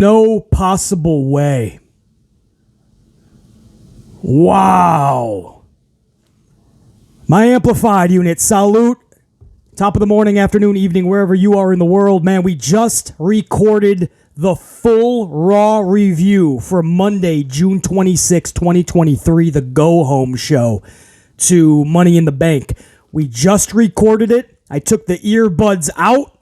No possible way. Wow. My amplified unit, salute. Top of the morning, afternoon, evening, wherever you are in the world. Man, we just recorded the full Raw review for Monday, June 26, 2023, the go-home show to Money in the Bank. We just recorded it. I took the earbuds out.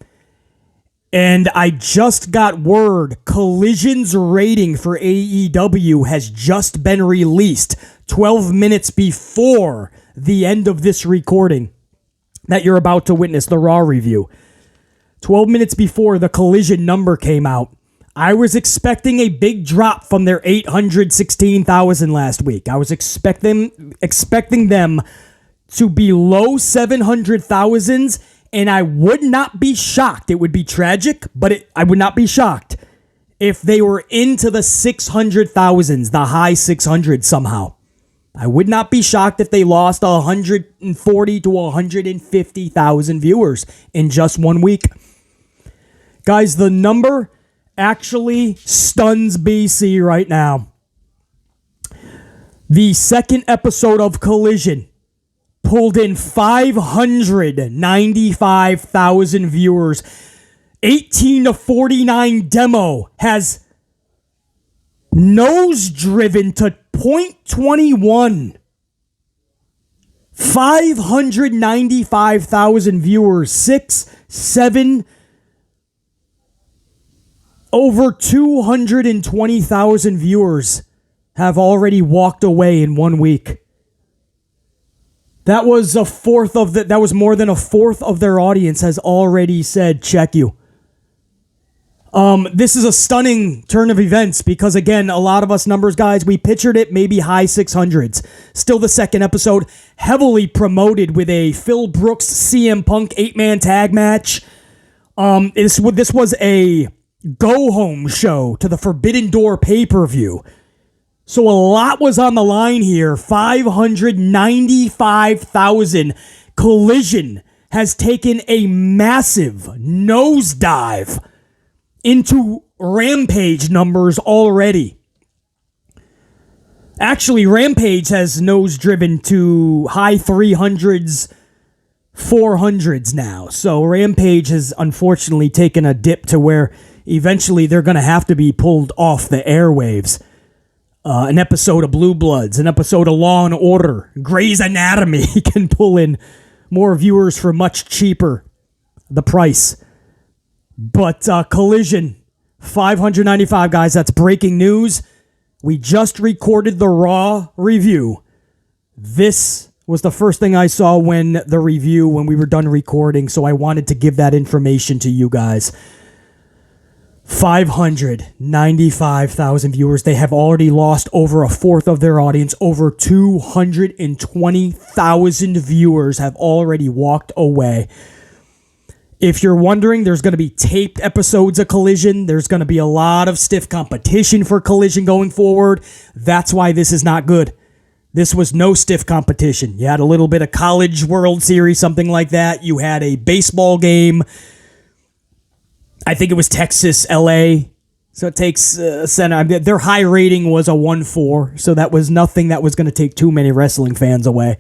And I just got word, Collision's rating for AEW has just been released 12 minutes before the end of this recording that you're about to witness, the Raw review. 12 minutes before the Collision number came out. I was expecting a big drop from their 816,000 last week. I was expecting them to be low 700,000s. And I would not be shocked. It would be tragic, but I would not be shocked if they were into the 600,000s, the high 600s somehow. I would not be shocked if they lost 140 to 150,000 viewers in just 1 week. Guys, the number actually stuns BC right now. The second episode of Collision pulled in 595,000 viewers. 18 to 49 demo has nose-driven to 0.21. 595,000 viewers. 6, 7, over 220,000 viewers have already walked away in 1 week. That was more than a fourth of their audience has already said, check you. This is a stunning turn of events because, again, a lot of us numbers guys, we pictured it maybe high 600s. Still the second episode, heavily promoted with a Phil Brooks CM Punk 8-man tag match. This was a go-home show to the Forbidden Door pay-per-view. So a lot was on the line here. 595,000. Collision has taken a massive nosedive into Rampage numbers already. Actually, Rampage has nose-driven to high 300s, 400s now. So Rampage has unfortunately taken a dip to where eventually they're going to have to be pulled off the airwaves. An episode of Blue Bloods, an episode of Law & Order, Grey's Anatomy can pull in more viewers for much cheaper the price. But Collision, 595, guys, that's breaking news. We just recorded the Raw review. This was the first thing I saw when we were done recording, so I wanted to give that information to you guys. 595,000 viewers. They have already lost over a fourth of their audience. Over 220,000 viewers have already walked away. If you're wondering, there's going to be taped episodes of Collision. There's going to be a lot of stiff competition for Collision going forward. That's why this is not good. This was no stiff competition. You had a little bit of College World Series, something like that. You had a baseball game. I think it was Texas, LA. So it takes center. Their high rating was a 1-4, so that was nothing that was going to take too many wrestling fans away.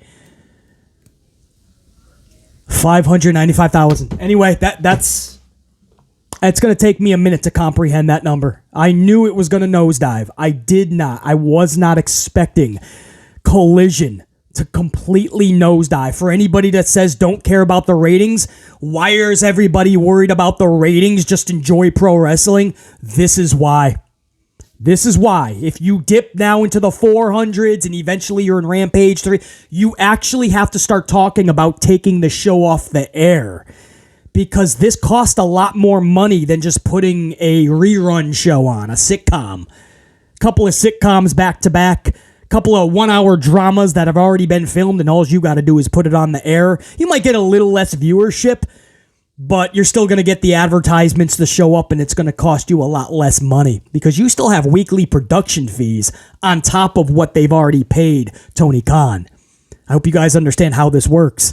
595,000. Anyway, that's going to take me a minute to comprehend that number. I knew it was going to nosedive. I was not expecting Collision to completely nosedive. For anybody that says don't care about the ratings, why is everybody worried about the ratings? Just enjoy pro wrestling. This is why. If you dip now into the 400s and eventually you're in Rampage 3, you actually have to start talking about taking the show off the air. Because this cost a lot more money than just putting a rerun show on, a sitcom. A couple of sitcoms back to back. Couple of 1-hour dramas that have already been filmed, and all you got to do is put it on the air. You might get a little less viewership, but you're still going to get the advertisements to show up, and it's going to cost you a lot less money because you still have weekly production fees on top of what they've already paid Tony Khan. I hope you guys understand how this works.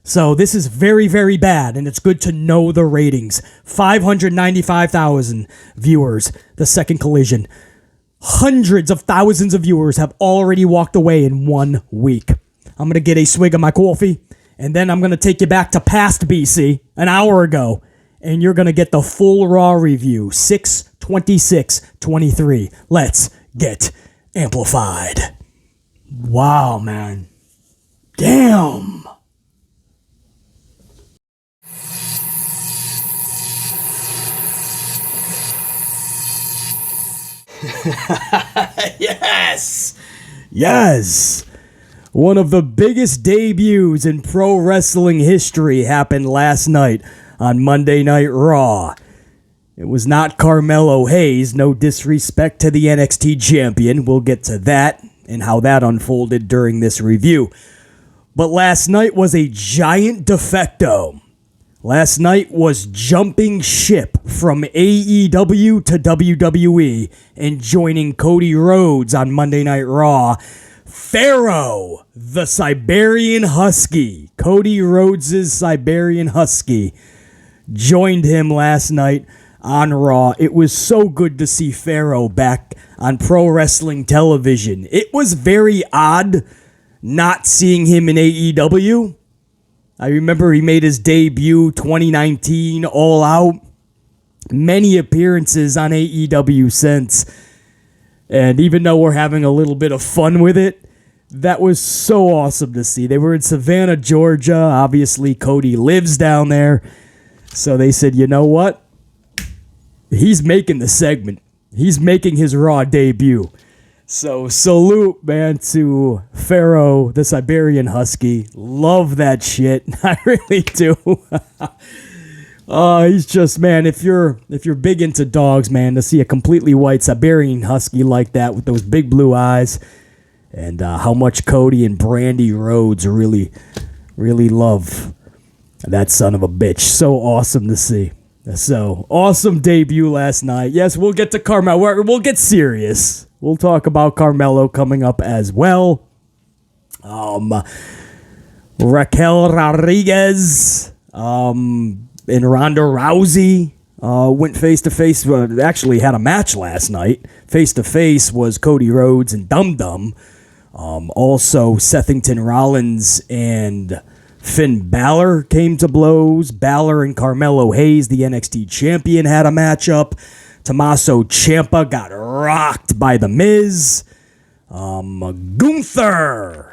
So this is very, very bad, and it's good to know the ratings. 595,000 viewers, the second Collision. Hundreds of thousands of viewers have already walked away in 1 week. I'm going to get a swig of my coffee, and then I'm going to take you back to past BC, an hour ago, and you're going to get the full Raw review, 6/26/23. Let's get amplified. Wow, man. Damn. Yes. One of the biggest debuts in pro wrestling history happened last night on Monday Night Raw. It was not Carmelo Hayes, no disrespect to the NXT champion. We'll get to that and how that unfolded during this review. But last night was a giant defecto. Last night was jumping ship from AEW to WWE and joining Cody Rhodes on Monday Night Raw. Pharaoh, the Siberian Husky, Cody Rhodes' Siberian Husky, joined him last night on Raw. It was so good to see Pharaoh back on pro wrestling television. It was very odd not seeing him in AEW. I remember he made his debut 2019 All Out. Many appearances on AEW since. And even though we're having a little bit of fun with it, that was so awesome to see. They were in Savannah, Georgia. Obviously, Cody lives down there. So they said, you know what? He's making the segment. He's making his Raw debut. So salute, man, to Pharaoh, the Siberian Husky. Love that shit. I really do. He's just, man, if you're big into dogs, man, to see a completely white Siberian Husky like that with those big blue eyes, and how much Cody and Brandy Rhodes really, really love that son of a bitch. So awesome to see. So awesome debut last night. Yes, we'll get to Carmelo. We'll get serious. We'll talk about Carmelo coming up as well. Raquel Rodriguez and Ronda Rousey went face-to-face. Actually had a match last night. Face-to-face was Cody Rhodes and Dum Dum. Also, Sethington Rollins and Finn Balor came to blows. Balor and Carmelo Hayes, the NXT champion, had a matchup. Tommaso Ciampa got rocked by The Miz. Gunther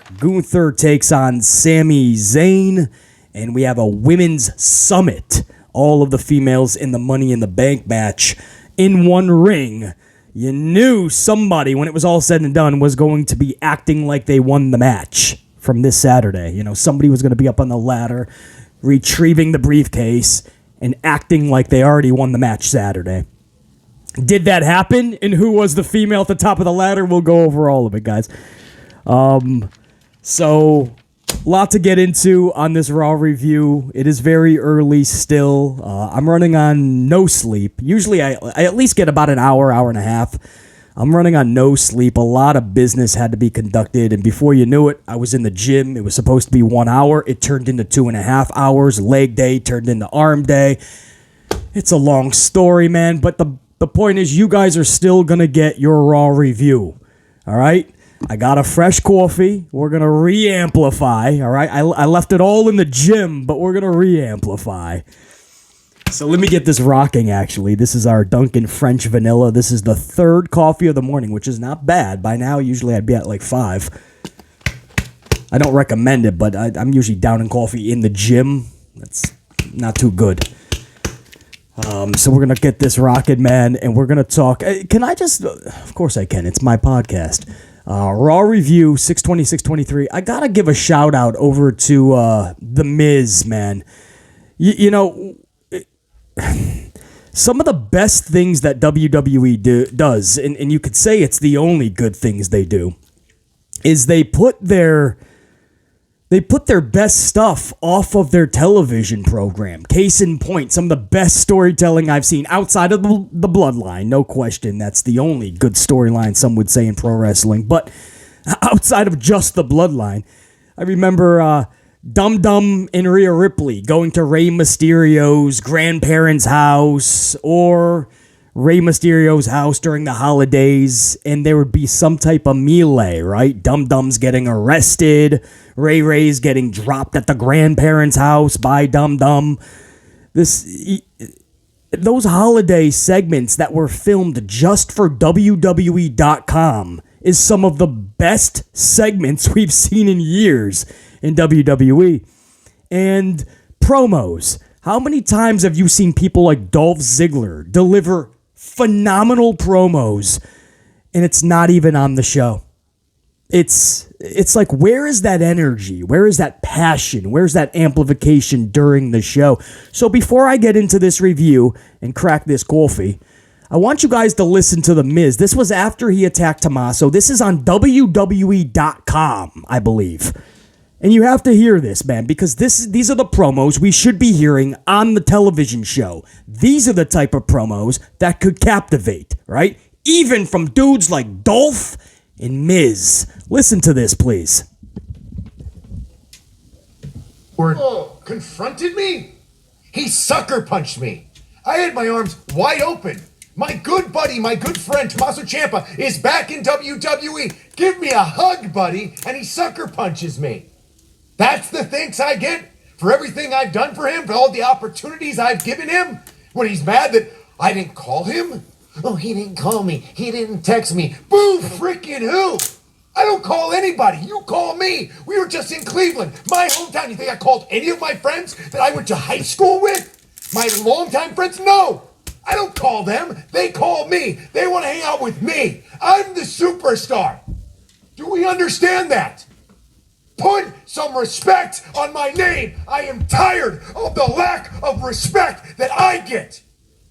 takes on Sami Zayn. And we have a women's summit. All of the females in the Money in the Bank match in one ring. You knew somebody, when it was all said and done, was going to be acting like they won the match from this Saturday. You know, somebody was going to be up on the ladder, retrieving the briefcase, and acting like they already won the match Saturday. Did that happen? And who was the female at the top of the ladder? We'll go over all of it, guys. So, lot to get into on this Raw review. It is very early still. I'm running on no sleep. Usually I at least get about an hour and a half. I'm running on no sleep. A lot of business had to be conducted, and before you knew it, I was in the gym. It was supposed to be 1 hour. It turned into 2.5 hours. Leg day turned into arm day. It's a long story, man, but the point is you guys are still going to get your Raw review, all right? I got a fresh coffee. We're going to re-amplify, all right? I left it all in the gym, but we're going to re-amplify. So let me get this rocking, actually. This is our Dunkin' French Vanilla. This is the third coffee of the morning, which is not bad. By now, usually I'd be at like 5. I don't recommend it, but I'm usually down in coffee in the gym. That's not too good. So we're going to get this rocking, man, and we're going to talk. Can I just... Of course I can. It's my podcast. Raw review 6/26/23. I got to give a shout out over to The Miz, man. You know... Some of the best things that WWE does, and you could say it's the only good things they do, is they put their best stuff off of their television program. Case in point, some of the best storytelling I've seen outside of the Bloodline, no question. That's the only good storyline, some would say, in pro wrestling. But outside of just the Bloodline, I remember Dum Dum and Rhea Ripley going to Rey Mysterio's grandparents' house or Rey Mysterio's house during the holidays, and there would be some type of melee, right? Dum Dum's getting arrested, Ray's getting dropped at the grandparents' house by Dum Dum. Those holiday segments that were filmed just for WWE.com is some of the best segments we've seen in years in WWE. And promos. How many times have you seen people like Dolph Ziggler deliver phenomenal promos and it's not even on the show? It's like, where is that energy? Where is that passion? Where's that amplification during the show? So before I get into this review and crack this coffee, I want you guys to listen to The Miz. This was after he attacked Tommaso. This is on WWE.com, I believe. And you have to hear this, man, because these are the promos we should be hearing on the television show. These are the type of promos that could captivate, right? Even from dudes like Dolph and Miz. Listen to this, please. Confronted me? He sucker punched me. I had my arms wide open. My good buddy, my good friend, Tommaso Ciampa, is back in WWE. Give me a hug, buddy. And he sucker punches me. That's the thanks I get for everything I've done for him, for all the opportunities I've given him. When he's mad that I didn't call him. Oh, he didn't call me. He didn't text me. Boo freaking who? I don't call anybody. You call me. We were just in Cleveland, my hometown. You think I called any of my friends that I went to high school with? My longtime friends? No. I don't call them. They call me. They want to hang out with me. I'm the superstar. Do we understand that? Put some respect on my name. I am tired of the lack of respect that I get.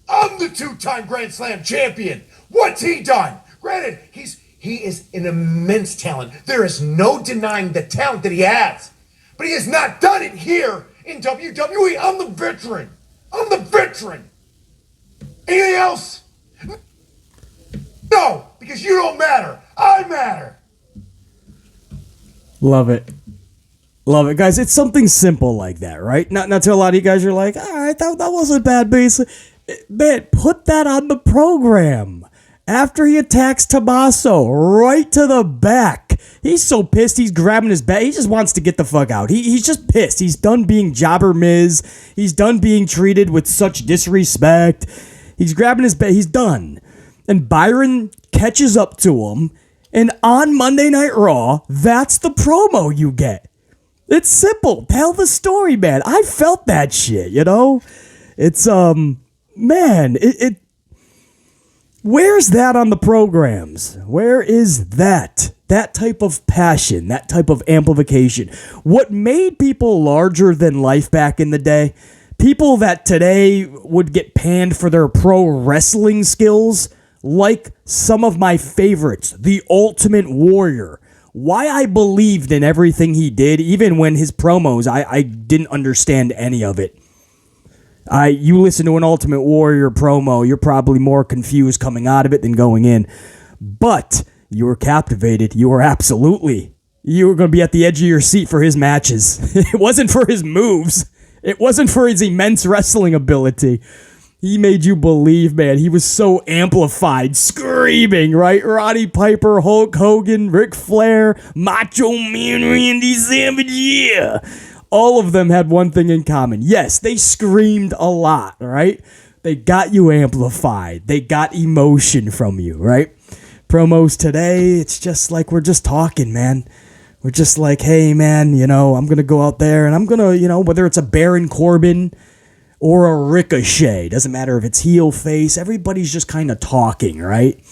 I'm the two-time Grand Slam champion. What's he done? Granted, he is an immense talent. There is no denying the talent that he has. But he has not done it here in WWE. I'm the veteran. Anything else? No, because you don't matter. I matter. Love it. Love it, guys. It's something simple like that, right? Not to a lot of you guys are like, all right, that wasn't bad, basically. Man, put that on the program. After he attacks Tommaso, right to the back. He's so pissed, he's grabbing his back. He just wants to get the fuck out. He's just pissed. He's done being Jobber Miz. He's done being treated with such disrespect. He's grabbing his back. He's done. And Byron catches up to him. And on Monday Night Raw, that's the promo you get. It's simple. Tell the story, man. I felt that shit, you know? It's, man, where's that on the programs? Where is that? That type of passion, that type of amplification. What made people larger than life back in the day? People that today would get panned for their pro wrestling skills, like some of my favorites, The Ultimate Warrior. Why I believed in everything he did, even when his promos, I didn't understand any of it. You listen to an Ultimate Warrior promo, you're probably more confused coming out of it than going in. But you were captivated. You were going to be at the edge of your seat for his matches. It wasn't for his moves. It wasn't for his immense wrestling ability. He made you believe, man. He was so amplified, screaming, right? Roddy Piper, Hulk Hogan, Ric Flair, Macho Man, Randy Savage, yeah. All of them had one thing in common. Yes, they screamed a lot, right? They got you amplified. They got emotion from you, right? Promos today, it's just like we're just talking, man. We're just like, hey, man, I'm going to go out there and I'm going to, whether it's a Baron Corbin or a Ricochet, doesn't matter if it's heel, face, everybody's just kind of talking, right?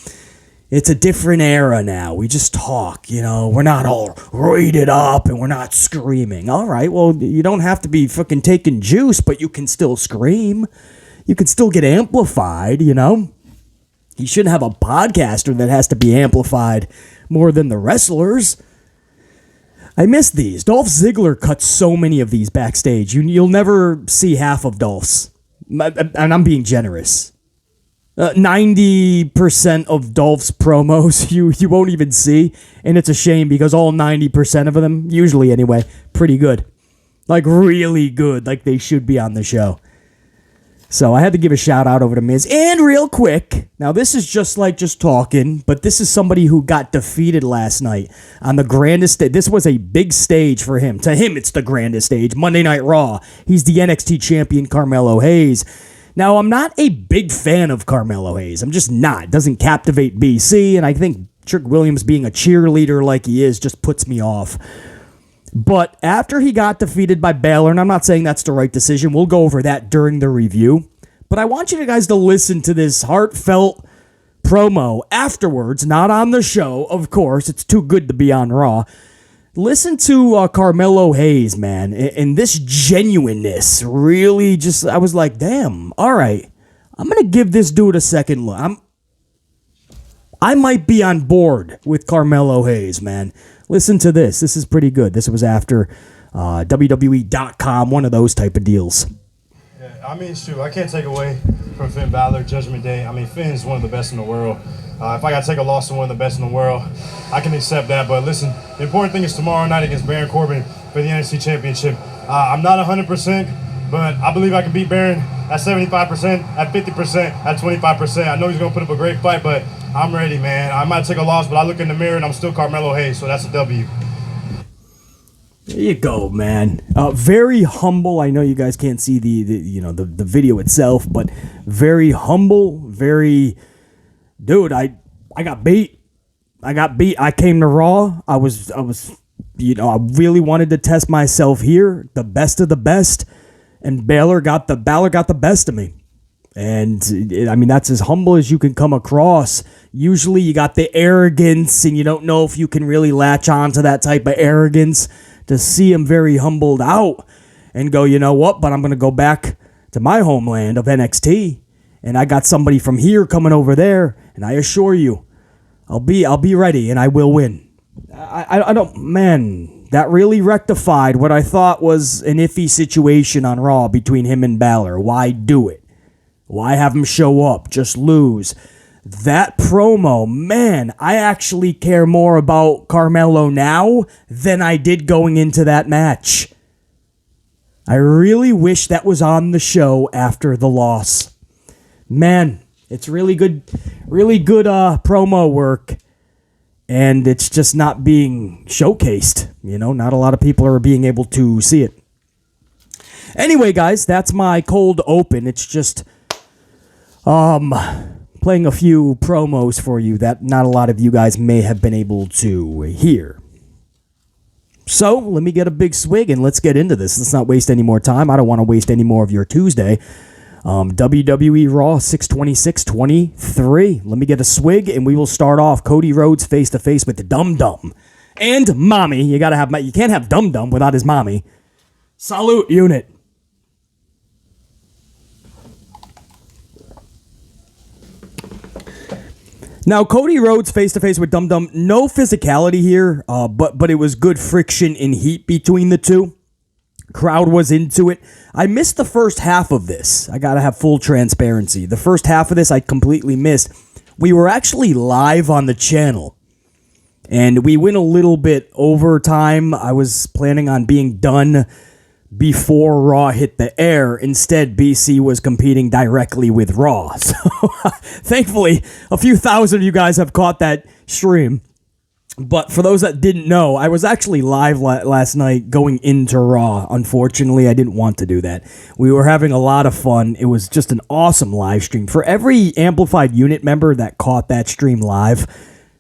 It's a different era now. We just talk, we're not all rated up and we're not screaming. All right, well, you don't have to be fucking taking juice, but you can still scream. You can still get amplified, You shouldn't have a podcaster that has to be amplified more than the wrestlers. I miss these. Dolph Ziggler cuts so many of these backstage. You'll never see half of Dolph's. And I'm being generous. 90% of Dolph's promos you won't even see. And it's a shame because all 90% of them, usually anyway, pretty good. Like, really good. Like, they should be on the show. So I had to give a shout out over to Miz. And real quick, now this is just talking, but this is somebody who got defeated last night on the grandest stage. This was a big stage for him. To him, it's the grandest stage. Monday Night Raw. He's the NXT champion, Carmelo Hayes. Now, I'm not a big fan of Carmelo Hayes. I'm just not. It doesn't captivate BC, and I think Trick Williams being a cheerleader like he is just puts me off. But after he got defeated by Balor, and I'm not saying that's the right decision, we'll go over that during the review, but I want you guys to listen to this heartfelt promo afterwards, not on the show, of course, it's too good to be on Raw. Listen to Carmelo Hayes, man, and this genuineness really just, I was like, damn, all right, I'm going to give this dude a second look. I might be on board with Carmelo Hayes, man. Listen to this. This is pretty good. This was after WWE.com, one of those type of deals. Yeah, I mean, shoot, I can't take away from Finn Balor, Judgment Day. I mean, Finn's one of the best in the world. If I got to take a loss to one of the best in the world, I can accept that. But listen, the important thing is tomorrow night against Baron Corbin for the NXT Championship. I'm not 100%, but I believe I can beat Baron at 75%, at 50%, at 25%. I know he's going to put up a great fight, but I'm ready, man. I might take a loss, but I look in the mirror and I'm still Carmelo Hayes, so that's a W. There you go, man. Very humble. I know you guys can't see the video itself, but very humble, very... Dude, I got beat. I came to Raw. I I really wanted to test myself here, the best of the best, and Balor got the best of me. And I mean, that's as humble as you can come across. Usually you got the arrogance and you don't know if you can really latch on to that type of arrogance. To see him very humbled out and go, you know what, but I'm going to go back to my homeland of NXT. And I got somebody from here coming over there, and I assure you, I'll be ready, and I will win. I don't, man, that really rectified what I thought was an iffy situation on Raw between him and Balor. Why do it? Why have him show up? Just lose. That promo, man, I actually care more about Carmelo now than I did going into that match. I really wish that was on the show after the loss. Man, it's really good promo work, and it's just not being showcased. Not a lot of people are being able to see it. Anyway, guys, that's my cold open. It's just playing a few promos for you that not a lot of you guys may have been able to hear. So, let me get a big swig and let's get into this. Let's not waste any more time. I don't want to waste any more of your Tuesday. WWE RAW 626-23. Let me get a swig, and we will start off Cody Rhodes face-to-face with Dum Dum. And Mommy. You can't have Dum Dum without his mommy. Salute, unit. Now, Cody Rhodes face-to-face with Dum Dum. No physicality here, but it was good friction and heat between the two. Crowd was into it. I missed the first half of this. I gotta have full transparency. The first half of this I completely missed. We were actually live on the channel, and we went a little bit over time. I was planning on being done before Raw hit the air. Instead, BC was competing directly with Raw. So, thankfully, a few thousand of you guys have caught that stream. But for those that didn't know, I was actually live last night going into Raw. Unfortunately, I didn't want to do that. We were having a lot of fun. It was just an awesome live stream. For every Amplified Unit member that caught that stream live,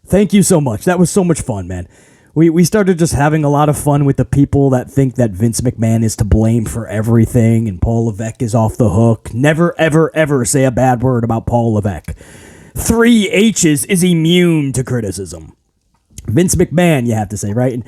thank you so much. That was so much fun, man. We started just having a lot of fun with the people that think that Vince McMahon is to blame for everything and Paul Levesque is off the hook. Never, ever, ever say a bad word about Paul Levesque. 3 H's is immune to criticism. Vince McMahon, you have to say, right? And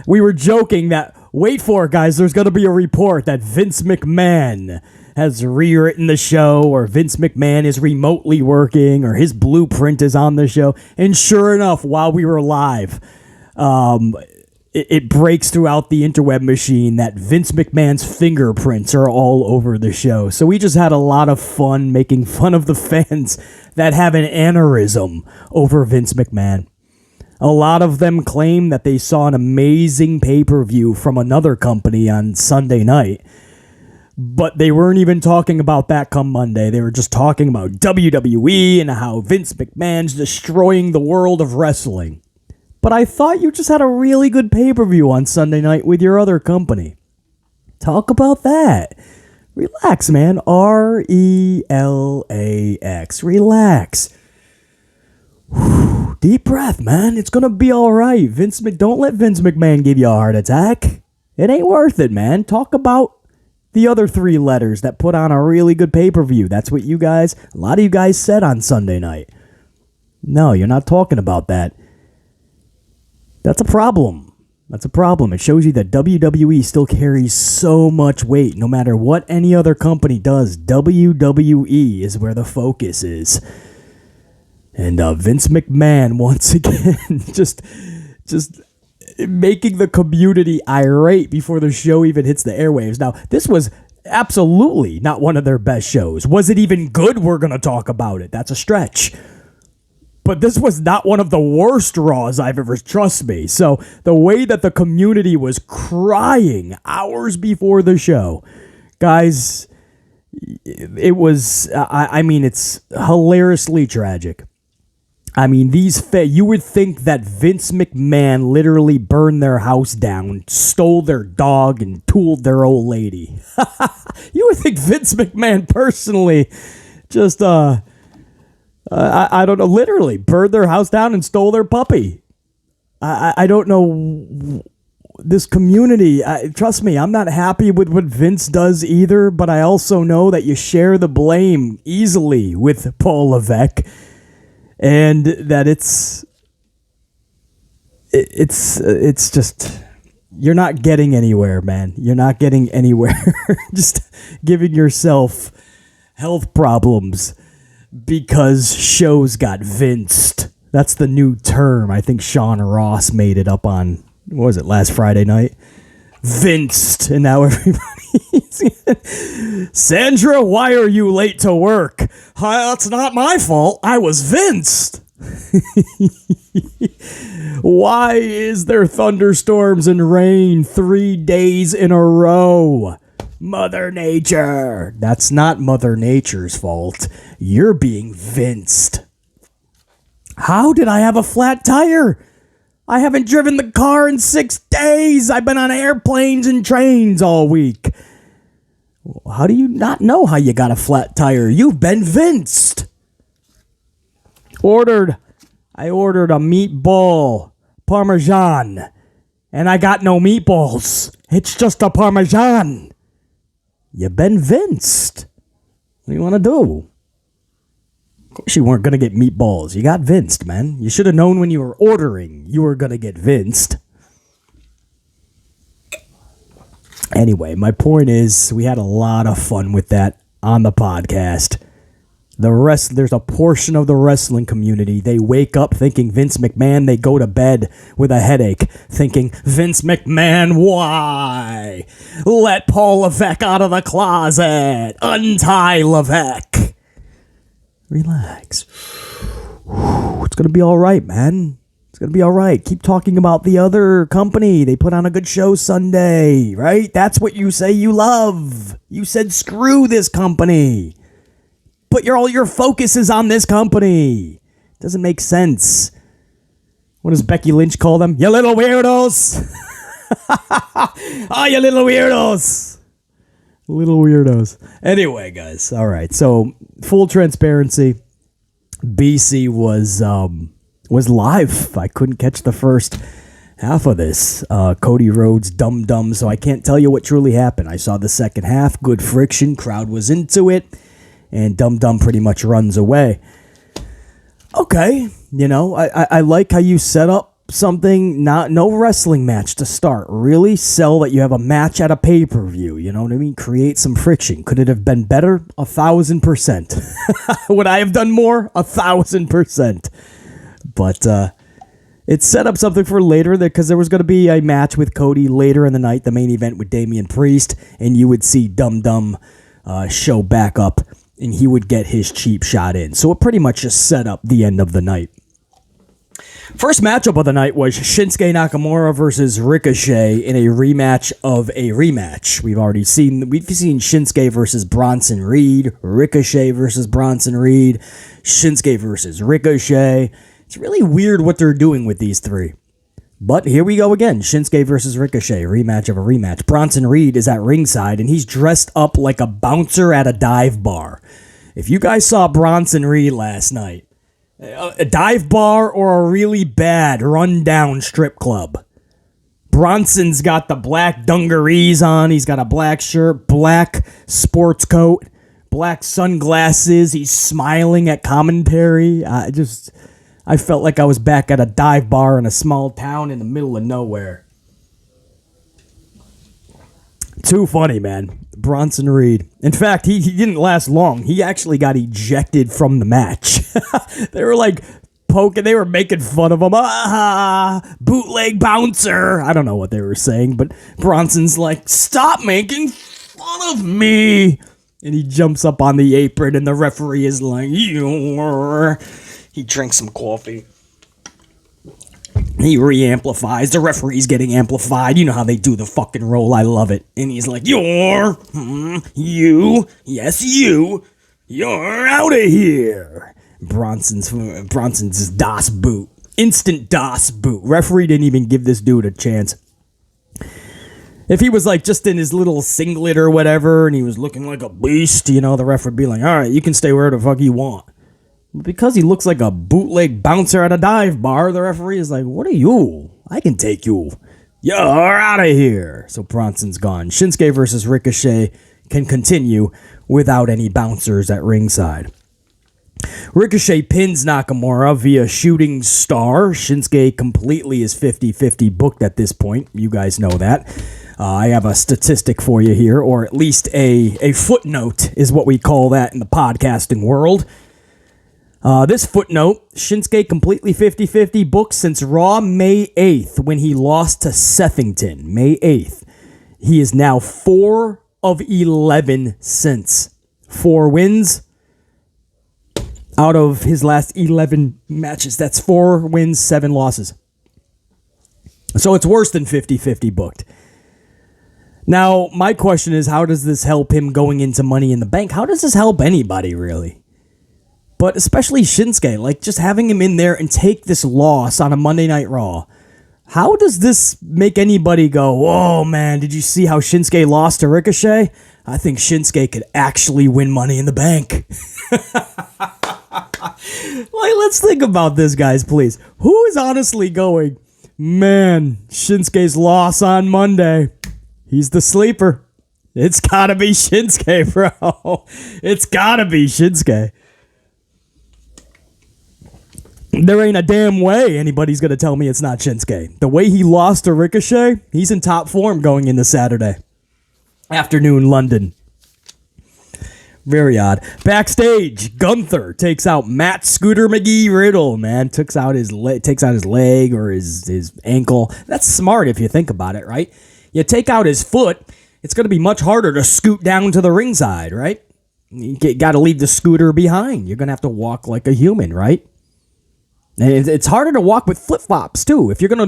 we were joking that, wait for it, guys, there's going to be a report that Vince McMahon has rewritten the show, or Vince McMahon is remotely working, or his blueprint is on the show. And sure enough, while we were live, it breaks throughout the interweb machine that Vince McMahon's fingerprints are all over the show. So we just had a lot of fun making fun of the fans that have an aneurysm over Vince McMahon. A lot of them claim that they saw an amazing pay-per-view from another company on Sunday night. But they weren't even talking about that come Monday. They were just talking about WWE and how Vince McMahon's destroying the world of wrestling. But I thought you just had a really good pay-per-view on Sunday night with your other company. Talk about that. Relax, man. RELAX. Relax. Whew. Deep breath, man. It's going to be all right. Don't let Vince McMahon give you a heart attack. It ain't worth it, man. Talk about the other 3 letters that put on a really good pay-per-view. That's what a lot of you guys said on Sunday night. No, you're not talking about that. That's a problem. It shows you that WWE still carries so much weight. No matter what any other company does, WWE is where the focus is. And Vince McMahon, once again, just making the community irate before the show even hits the airwaves. Now, this was absolutely not one of their best shows. Was it even good? We're going to talk about it. That's a stretch. But this was not one of the worst Raws I've ever, trust me. So the way that the community was crying hours before the show, guys, it was, I mean, it's hilariously tragic. I mean, you would think that Vince McMahon literally burned their house down, stole their dog, and tooled their old lady. You would think Vince McMahon personally just, I don't know, literally burned their house down and stole their puppy. I don't know. This community, trust me, I'm not happy with what Vince does either, but I also know that you share the blame easily with Paul Levesque. And that it's just, you're not getting anywhere, man. You're not getting anywhere. Just giving yourself health problems because shows got vinced. That's the new term. I think Sean Ross made it up on, what was it, last Friday night? Vinced. And now everybody's Sandra, why are you late to work? It's not my fault. I was vinced. Why is there thunderstorms and rain 3 days in a row? Mother Nature. That's not Mother Nature's fault. You're being vinced. How did I have a flat tire? I haven't driven the car in 6 days. I've been on airplanes and trains all week. How do you not know how you got a flat tire? You've been vinced. I ordered a meatball parmesan, and I got no meatballs. It's just a parmesan. You've been vinced. What do you want to do? Of course you weren't going to get meatballs. You got vinced, man. You should have known when you were ordering you were going to get vinced. Anyway, my point is we had a lot of fun with that on the podcast. There's a portion of the wrestling community, they wake up thinking Vince McMahon, they go to bed with a headache thinking, Vince McMahon, why? Let Paul Levesque out of the closet. Untie Levesque. Relax. It's going to be all right, man. It's going to be all right. Keep talking about the other company. They put on a good show Sunday, right? That's what you say you love. You said screw this company. But all your focus is on this company. Doesn't make sense. What does Becky Lynch call them? You little weirdos. Oh, you little weirdos. Little weirdos. Anyway, guys. All right. So, full transparency. BC was live. I couldn't catch the first half of this. Cody Rhodes, dum-dum. So, I can't tell you what truly happened. I saw the second half. Good friction. Crowd was into it. And Dum Dum pretty much runs away. Okay, I like how you set up something, no wrestling match to start. Really sell that you have a match at a pay-per-view, you know what I mean? Create some friction. Could it have been better? 1,000%. Would I have done more? 1,000%. But it set up something for later because there was going to be a match with Cody later in the night, the main event with Damian Priest, and you would see Dum Dum show back up. And he would get his cheap shot in. So it pretty much just set up the end of the night. First matchup of the night was Shinsuke Nakamura versus Ricochet in a rematch of a rematch. We've seen Shinsuke versus Bronson Reed, Ricochet versus Bronson Reed, Shinsuke versus Ricochet. It's really weird what they're doing with these three. But here we go again. Shinsuke versus Ricochet, rematch of a rematch. Bronson Reed is at ringside, and he's dressed up like a bouncer at a dive bar. If you guys saw Bronson Reed last night, a dive bar or a really bad, run-down strip club, Bronson's got the black dungarees on. He's got a black shirt, black sports coat, black sunglasses. He's smiling at commentary. I felt like I was back at a dive bar in a small town in the middle of nowhere. Too funny, man. Bronson Reed. In fact, he didn't last long. He actually got ejected from the match. They were like poking, they were making fun of him. Bootleg bouncer. I don't know what they were saying, but Bronson's like, stop making fun of me. And he jumps up on the apron, and the referee is like, You're. He drinks some coffee. He re-amplifies. The referee's getting amplified. You know how they do the fucking roll. I love it. And he's like, you, yes, you're out of here. Bronson's DOS boot. Instant DOS boot. Referee didn't even give this dude a chance. If he was like just in his little singlet or whatever, and he was looking like a beast, the ref would be like, all right, you can stay wherever the fuck you want. Because he looks like a bootleg bouncer at a dive bar, the referee is like, what are you? I can take you. You're out of here. So Bronson's gone. Shinsuke versus Ricochet can continue without any bouncers at ringside. Ricochet pins Nakamura via shooting star. Shinsuke completely is 50-50 booked at this point. You guys know that. I have a statistic for you here, or at least a footnote is what we call that in the podcasting world. This footnote, Shinsuke completely 50-50 booked since Raw May 8th when he lost to Sethington. May 8th. He is now 4 of 11 since. 4 wins out of his last 11 matches. That's 4 wins, 7 losses. So it's worse than 50-50 booked. Now, my question is, how does this help him going into Money in the Bank? How does this help anybody, really? But especially Shinsuke, like just having him in there and take this loss on a Monday Night Raw. How does this make anybody go, whoa, man, did you see how Shinsuke lost to Ricochet? I think Shinsuke could actually win Money in the Bank. Like, let's think about this, guys, please. Who is honestly going, man, Shinsuke's loss on Monday, he's the sleeper. It's gotta be Shinsuke, bro. It's gotta be Shinsuke. There ain't a damn way anybody's going to tell me it's not Shinsuke. The way he lost to Ricochet, he's in top form going into Saturday afternoon London. Very odd. Backstage, Gunther takes out Matt Scooter McGee Riddle, man. Takes out his leg or his ankle. That's smart if you think about it, right? You take out his foot, it's going to be much harder to scoot down to the ringside, right? You got to leave the scooter behind. You're going to have to walk like a human, right? And it's harder to walk with flip-flops, too. If you know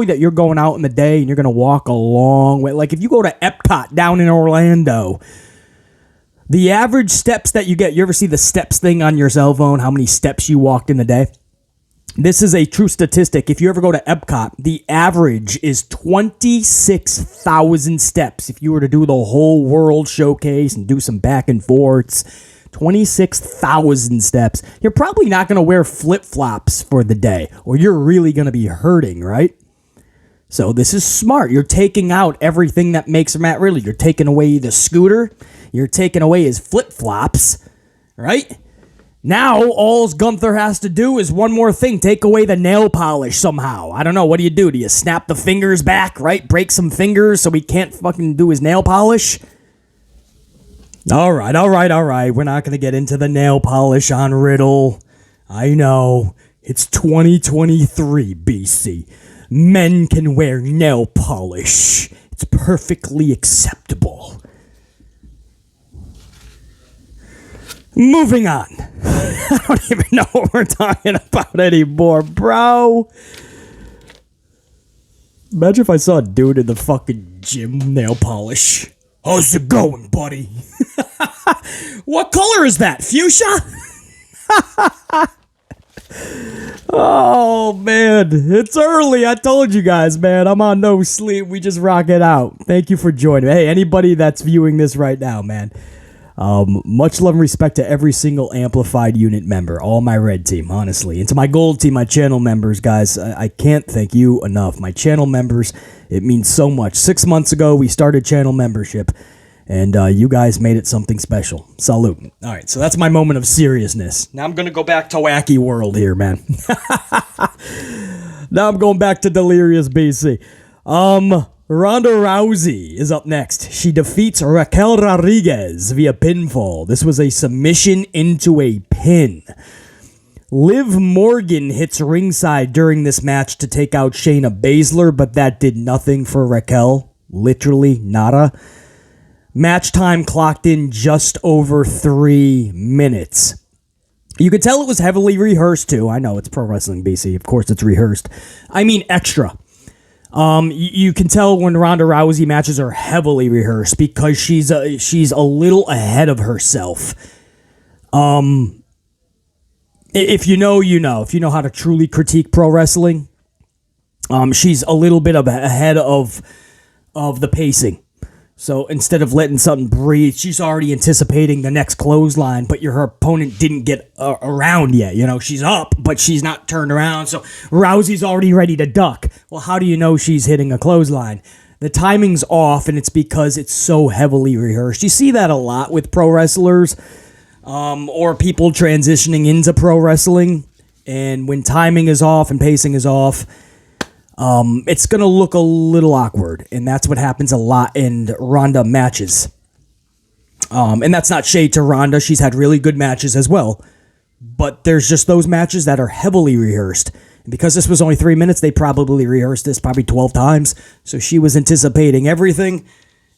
that you're going out in the day and you're going to walk a long way. Like if you go to Epcot down in Orlando, the average steps that you get, you ever see the steps thing on your cell phone, how many steps you walked in the day? This is a true statistic. If you ever go to Epcot, the average is 26,000 steps. If you were to do the whole world showcase and do some back and forths, 26,000 steps. You're probably not going to wear flip-flops for the day, or you're really going to be hurting, right? So this is smart. You're taking out everything that makes Matt Riddle. You're taking away the scooter. You're taking away his flip-flops, right? Now, all Gunther has to do is one more thing. Take away the nail polish somehow. I don't know. What do? Do you snap the fingers back, right? Break some fingers so he can't fucking do his nail polish? All right. We're not going to get into the nail polish on Riddle. I know. It's 2023 BC. Men can wear nail polish. It's perfectly acceptable. Moving on. I don't even know what we're talking about anymore, bro. Imagine if I saw a dude in the fucking gym nail polish. How's it going, buddy? What color is that? Fuchsia? Oh, man. It's early. I told you guys, man. I'm on no sleep. We just rock it out. Thank you for joining. Hey, anybody that's viewing this right now, man. Much love and respect to every single Amplified unit member, all my red team, honestly. And to my gold team, my channel members, guys, I can't thank you enough. My channel members, it means so much. 6 months ago, we started channel membership, and you guys made it something special. Salute. All right, so that's my moment of seriousness. Now I'm going to go back to Wacky World here, man. Now I'm going back to Delirious BC. Ronda Rousey is up next. She defeats Raquel Rodriguez via pinfall. This was a submission into a pin. Liv Morgan hits ringside during this match to take out Shayna Baszler, but that did nothing for Raquel. Literally nada. Match time clocked in just over 3 minutes. You could tell it was heavily rehearsed too. I know it's Pro Wrestling BC. Of course it's rehearsed. I mean extra. You can tell when Ronda Rousey matches are heavily rehearsed because she's a little ahead of herself. If you know, you know. If you know how to truly critique pro wrestling, she's a little bit ahead of the pacing. So instead of letting something breathe, she's already anticipating the next clothesline, but her opponent didn't get around yet. You know, she's up, but she's not turned around, so Rousey's already ready to duck. Well, how do you know she's hitting a clothesline? The timing's off, and it's because it's so heavily rehearsed. You see that a lot with pro wrestlers or people transitioning into pro wrestling, and when timing is off and pacing is off, it's going to look a little awkward, and that's what happens a lot in Ronda matches. And that's not shade to Ronda. She's had really good matches as well. But there's just those matches that are heavily rehearsed. And because this was only 3 minutes, they probably rehearsed this probably 12 times. So she was anticipating everything,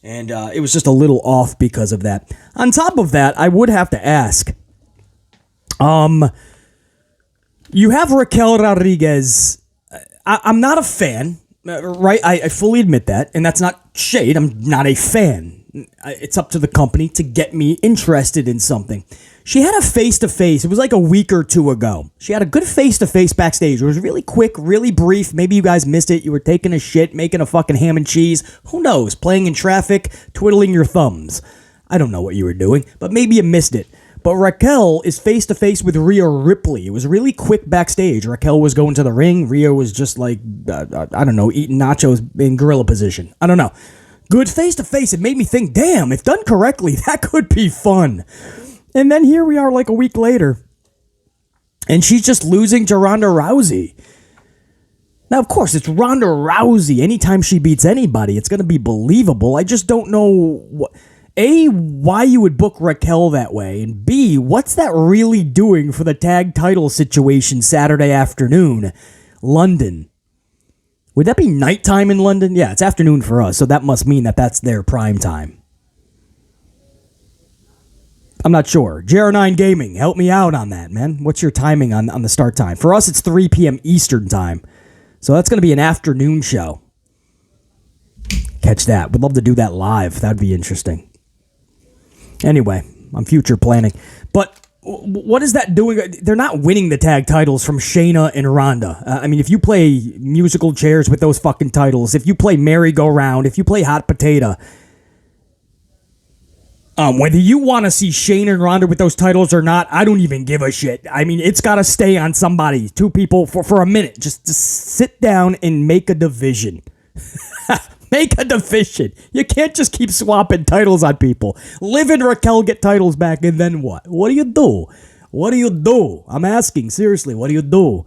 and it was just a little off because of that. On top of that, I would have to ask, you have Raquel Rodriguez. I'm not a fan, right? I fully admit that, and that's not shade. I'm not a fan. It's up to the company to get me interested in something. She had a face-to-face. It was like a week or two ago. She had a good face-to-face backstage. It was really quick, really brief. Maybe you guys missed it. You were taking a shit, making a fucking ham and cheese. Who knows? Playing in traffic, twiddling your thumbs. I don't know what you were doing, but maybe you missed it. But Raquel is face-to-face with Rhea Ripley. It was really quick backstage. Raquel was going to the ring. Rhea was just like, I don't know, eating nachos in gorilla position. I don't know. Good face-to-face. It made me think, damn, if done correctly, that could be fun. And then here we are like a week later, and she's just losing to Ronda Rousey. Now, of course, it's Ronda Rousey. Anytime she beats anybody, it's going to be believable. I just don't know A, why you would book Raquel that way, and B, what's that really doing for the tag title situation Saturday afternoon, London? Would that be nighttime in London? Yeah, it's afternoon for us, so that must mean that that's their prime time. I'm not sure. JR9 Gaming, help me out on that, man. What's your timing on the start time? For us, it's 3 p.m. Eastern time, so that's going to be an afternoon show. Catch that. Would love to do that live. That'd be interesting. Anyway, I'm future planning. But what is that doing? They're not winning the tag titles from Shayna and Ronda. I mean, if you play musical chairs with those fucking titles, if you play merry-go-round, if you play hot potato, whether you want to see Shayna and Ronda with those titles or not, I don't even give a shit. I mean, it's got to stay on somebody, two people for a minute. Just sit down and make a division. Make a division. You can't just keep swapping titles on people. Liv and Raquel get titles back, and then what? What do you do? What do you do? I'm asking, seriously, what do you do?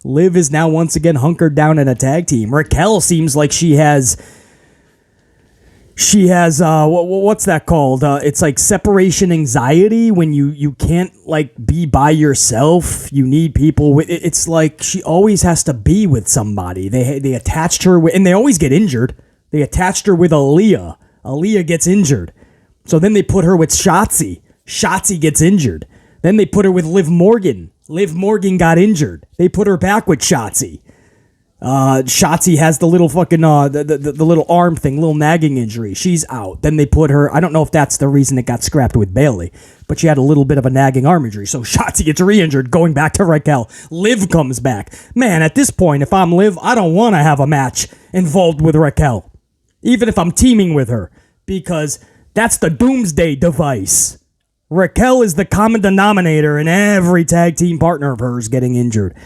Liv is now once again hunkered down in a tag team. Raquel seems like she has what's that called? It's like separation anxiety when you can't like be by yourself. You need people with. It's like she always has to be with somebody. They attached her with, and they always get injured. They attached her with Aaliyah. Aaliyah gets injured. So then they put her with Shotzi. Shotzi gets injured. Then they put her with Liv Morgan. Liv Morgan got injured. They put her back with Shotzi. Shotzi has the little fucking the little arm thing, little nagging injury. She's out. Then they put her. I don't know if that's the reason it got scrapped with Bayley, but she had a little bit of a nagging arm injury. So Shotzi gets re-injured, going back to Raquel. Liv comes back. Man, at this point, if I'm Liv, I don't want to have a match involved with Raquel, even if I'm teaming with her, because that's the doomsday device. Raquel is the common denominator in every tag team partner of hers getting injured.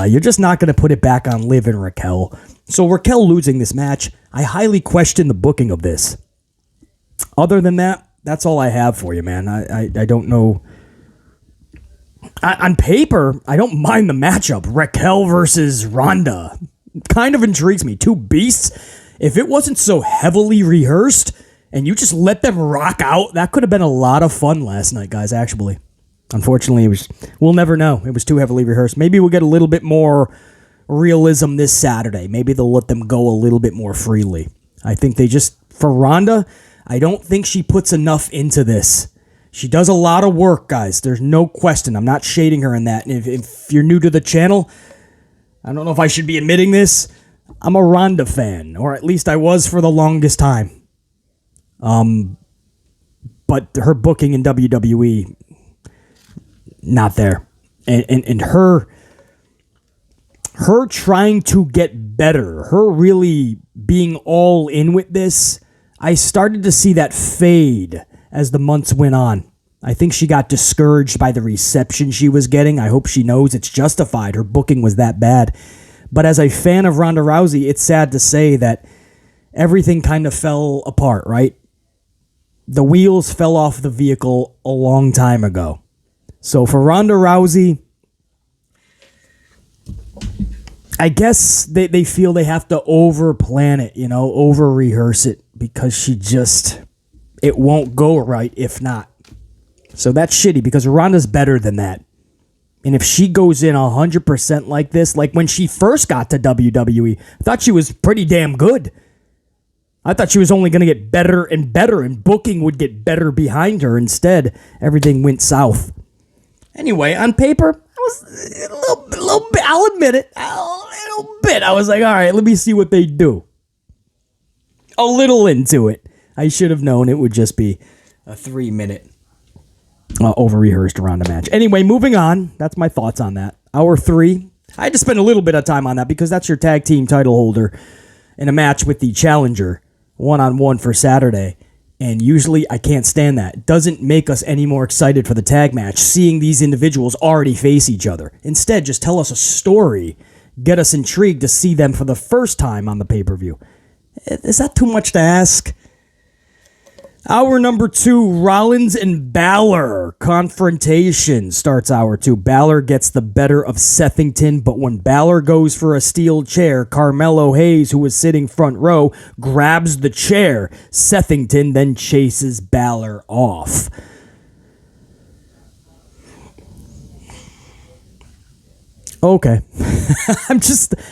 You're just not going to put it back on Liv and Raquel. So Raquel losing this match, I highly question the booking of this. Other than that, that's all I have for you, man. I don't know. On paper, I don't mind the matchup. Raquel versus Ronda. Kind of intrigues me. Two beasts. If it wasn't so heavily rehearsed and you just let them rock out, that could have been a lot of fun last night, guys, actually. Unfortunately, we'll never know. It was too heavily rehearsed. Maybe we'll get a little bit more realism this Saturday. Maybe they'll let them go a little bit more freely. I think for Ronda, I don't think she puts enough into this. She does a lot of work, guys. There's no question. I'm not shading her in that. And if you're new to the channel, I don't know if I should be admitting this. I'm a Ronda fan, or at least I was for the longest time. But her booking in WWE, not there. And her trying to get better, her really being all in with this, I started to see that fade as the months went on. I think she got discouraged by the reception she was getting. I hope she knows it's justified. Her booking was that bad. But as a fan of Ronda Rousey, it's sad to say that everything kind of fell apart, right? The wheels fell off the vehicle a long time ago. So for Ronda Rousey, I guess they feel they have to over-plan it, over-rehearse it, because it won't go right if not. So that's shitty, because Ronda's better than that. And if she goes in 100% like this, like when she first got to WWE, I thought she was pretty damn good. I thought she was only going to get better and better, and booking would get better behind her. Instead, everything went south. Anyway, on paper, I was a little bit, I'll admit it, a little bit. I was like, all right, let me see what they do. A little into it. I should have known it would just be a 3-minute over-rehearsed Ronda match. Anyway, moving on. That's my thoughts on that. Hour 3. I had to spend a little bit of time on that because that's your tag team title holder in a match with the challenger, one-on-one for Saturday. And usually I can't stand that. It doesn't make us any more excited for the tag match, seeing these individuals already face each other. Instead, just tell us a story. Get us intrigued to see them for the first time on the pay-per-view. Is that too much to ask? Hour number 2, Rollins and Balor confrontation starts hour 2. Balor gets the better of Sethington, but when Balor goes for a steel chair, Carmelo Hayes, who was sitting front row, grabs the chair. Sethington then chases Balor off. Okay.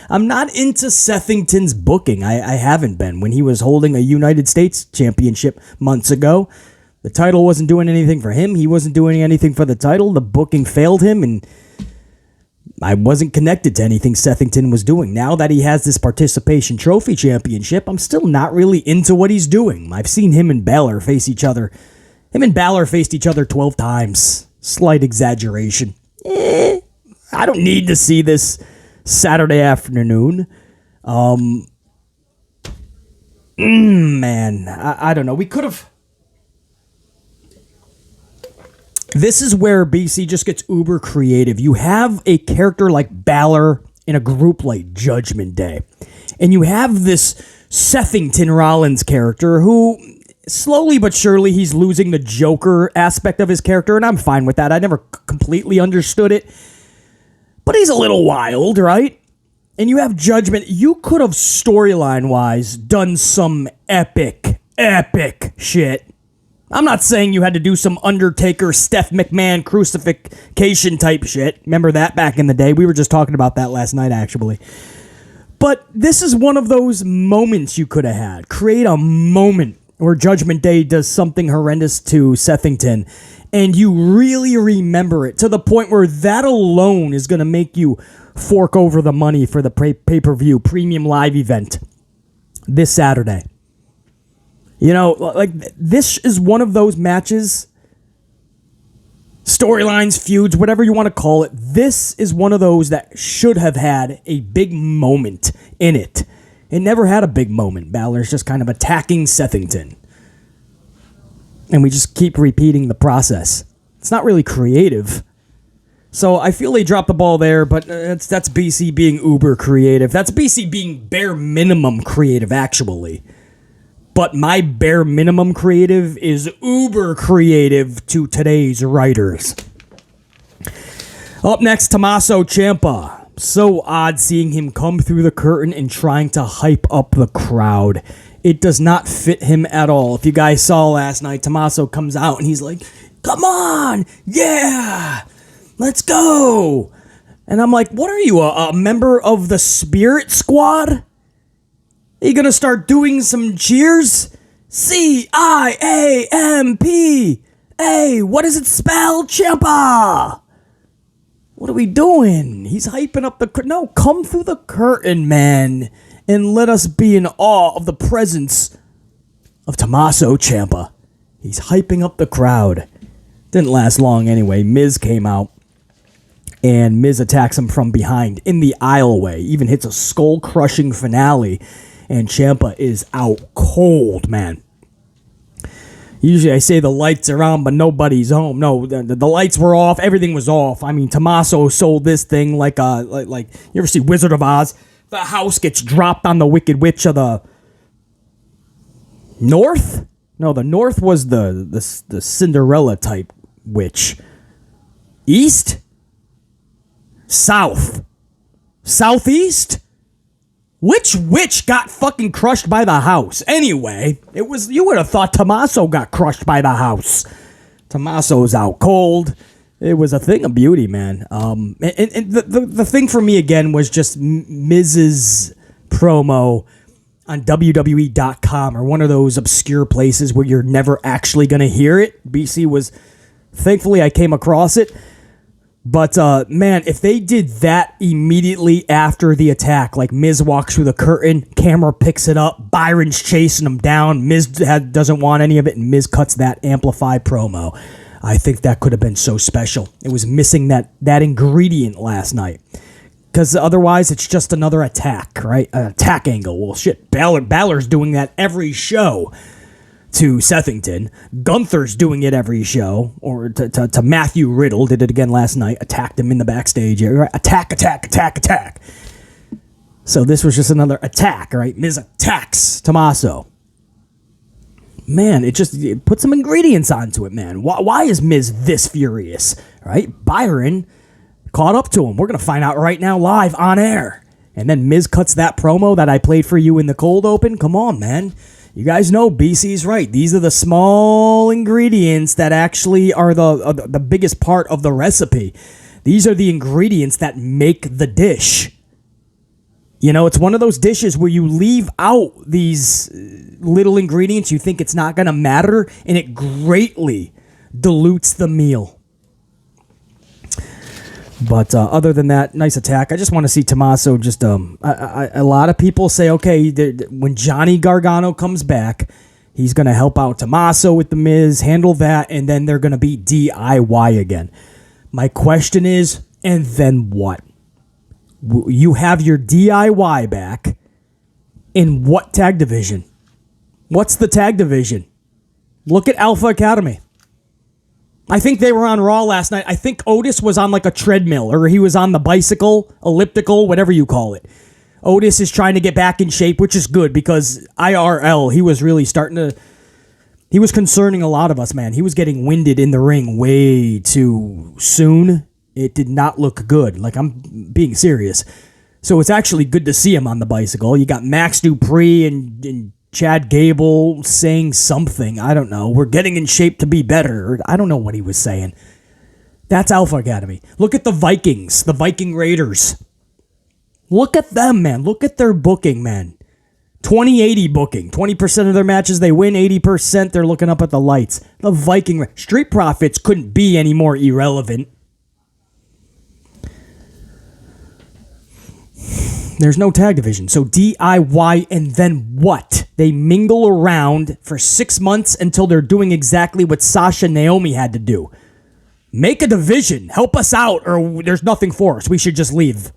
I'm not into Sethington's booking. I haven't been. When he was holding a United States Championship months ago, the title wasn't doing anything for him. He wasn't doing anything for the title. The booking failed him, and I wasn't connected to anything Sethington was doing. Now that he has this participation trophy championship, I'm still not really into what he's doing. I've seen him and Balor face each other. Him and Balor faced each other 12 times. Slight exaggeration. I don't need to see this Saturday afternoon. Man, I don't know. We could have... This is where BC just gets uber creative. You have a character like Balor in a group like Judgment Day. And you have this Sethington Rollins character who... Slowly but surely, he's losing the Joker aspect of his character, and I'm fine with that. I never completely understood it. But he's a little wild, right? And you have Judgment. You could have, storyline-wise, done some epic shit. I'm not saying you had to do some Undertaker, Steph McMahon crucifixion type shit. Remember that back in the day? We were just talking about that last night, actually. But this is one of those moments you could have had. Create a moment where Judgment Day does something horrendous to Sethington, and you really remember it to the point where that alone is going to make you fork over the money for the pay-per-view premium live event this Saturday. You know, like, this is one of those matches, storylines, feuds, whatever you want to call it. This is one of those that should have had a big moment in it. It never had a big moment. Balor's just kind of attacking Sethington. And we just keep repeating the process. It's not really creative. So I feel they dropped the ball there, but that's BC being uber creative. That's BC being bare minimum creative, actually. But my bare minimum creative is uber creative to today's writers. Up next, Tommaso Ciampa. So odd seeing him come through the curtain and trying to hype up the crowd. It does not fit him at all. If you guys saw last night, Tommaso comes out and he's like, come on, yeah, let's go. And I'm like, what are you, a member of the Spirit Squad? Are you going to start doing some cheers? C-I-A-M-P. Hey, what does it spell? Ciampa. What are we doing? He's hyping up the... No, come through the curtain, man, and let us be in awe of the presence of Tommaso Ciampa. He's hyping up the crowd. Didn't last long anyway. Miz came out, and Miz attacks him from behind in the aisleway. Even hits a skull-crushing finale, and Ciampa is out cold, man. Usually I say the lights are on, but nobody's home. No, the lights were off. Everything was off. I mean, Tommaso sold this thing like you ever see Wizard of Oz? The house gets dropped on the Wicked Witch of the North? No, the North was the Cinderella type witch. East? South? Southeast? Which witch got fucking crushed by the house? Anyway, you would have thought Tommaso got crushed by the house. Tommaso's out cold. It was a thing of beauty, man. And the thing for me again was just Miz's promo on WWE.com or one of those obscure places where you're never actually going to hear it. BC was, thankfully I came across it. But, man, if they did that immediately after the attack, like Miz walks through the curtain, camera picks it up, Byron's chasing him down, Miz doesn't want any of it, and Miz cuts that amplified promo. I think that could have been so special. It was missing that ingredient last night. Because otherwise, it's just another attack, right? An attack angle. Well, shit, Balor's doing that every show to Sethington. Gunther's doing it every show, or to Matthew Riddle, did it again last night, attacked him in the backstage area, right? Attack. So this was just another attack, right? Miz attacks Tommaso. Man, it put some ingredients onto it, man. Why is Miz this furious, right? Byron caught up to him. We're going to find out right now live on air. And then Miz cuts that promo that I played for you in the cold open. Come on, man. You guys know BC's right. These are the small ingredients that actually are the biggest part of the recipe. These are the ingredients that make the dish. You know, it's one of those dishes where you leave out these little ingredients. You think it's not going to matter, and it greatly dilutes the meal. But other than that, nice attack. I just want to see Tommaso just... a lot of people say, okay, when Johnny Gargano comes back, he's going to help out Tommaso with The Miz, handle that, and then they're going to be DIY again. My question is, and then what? You have your DIY back in what tag division? What's the tag division? Look at Alpha Academy. I think they were on Raw last night. I think Otis was on like a treadmill, or he was on the bicycle, elliptical, whatever you call it. Otis is trying to get back in shape, which is good because IRL, he was really he was concerning a lot of us, man. He was getting winded in the ring way too soon. It did not look good. Like, I'm being serious. So it's actually good to see him on the bicycle. You got Max Dupree and Chad Gable saying something. I don't know. We're getting in shape to be better. I don't know what he was saying. That's Alpha Academy. Look at the Vikings, the Viking Raiders. Look at them, man. Look at their booking, man. 20-80 booking. 20% of their matches they win, 80% they're looking up at the lights. The Viking Street Profits couldn't be any more irrelevant. There's no tag division. So DIY and then what? They mingle around for 6 months until they're doing exactly what Sasha and Naomi had to do. Make a division. Help us out or there's nothing for us. We should just leave.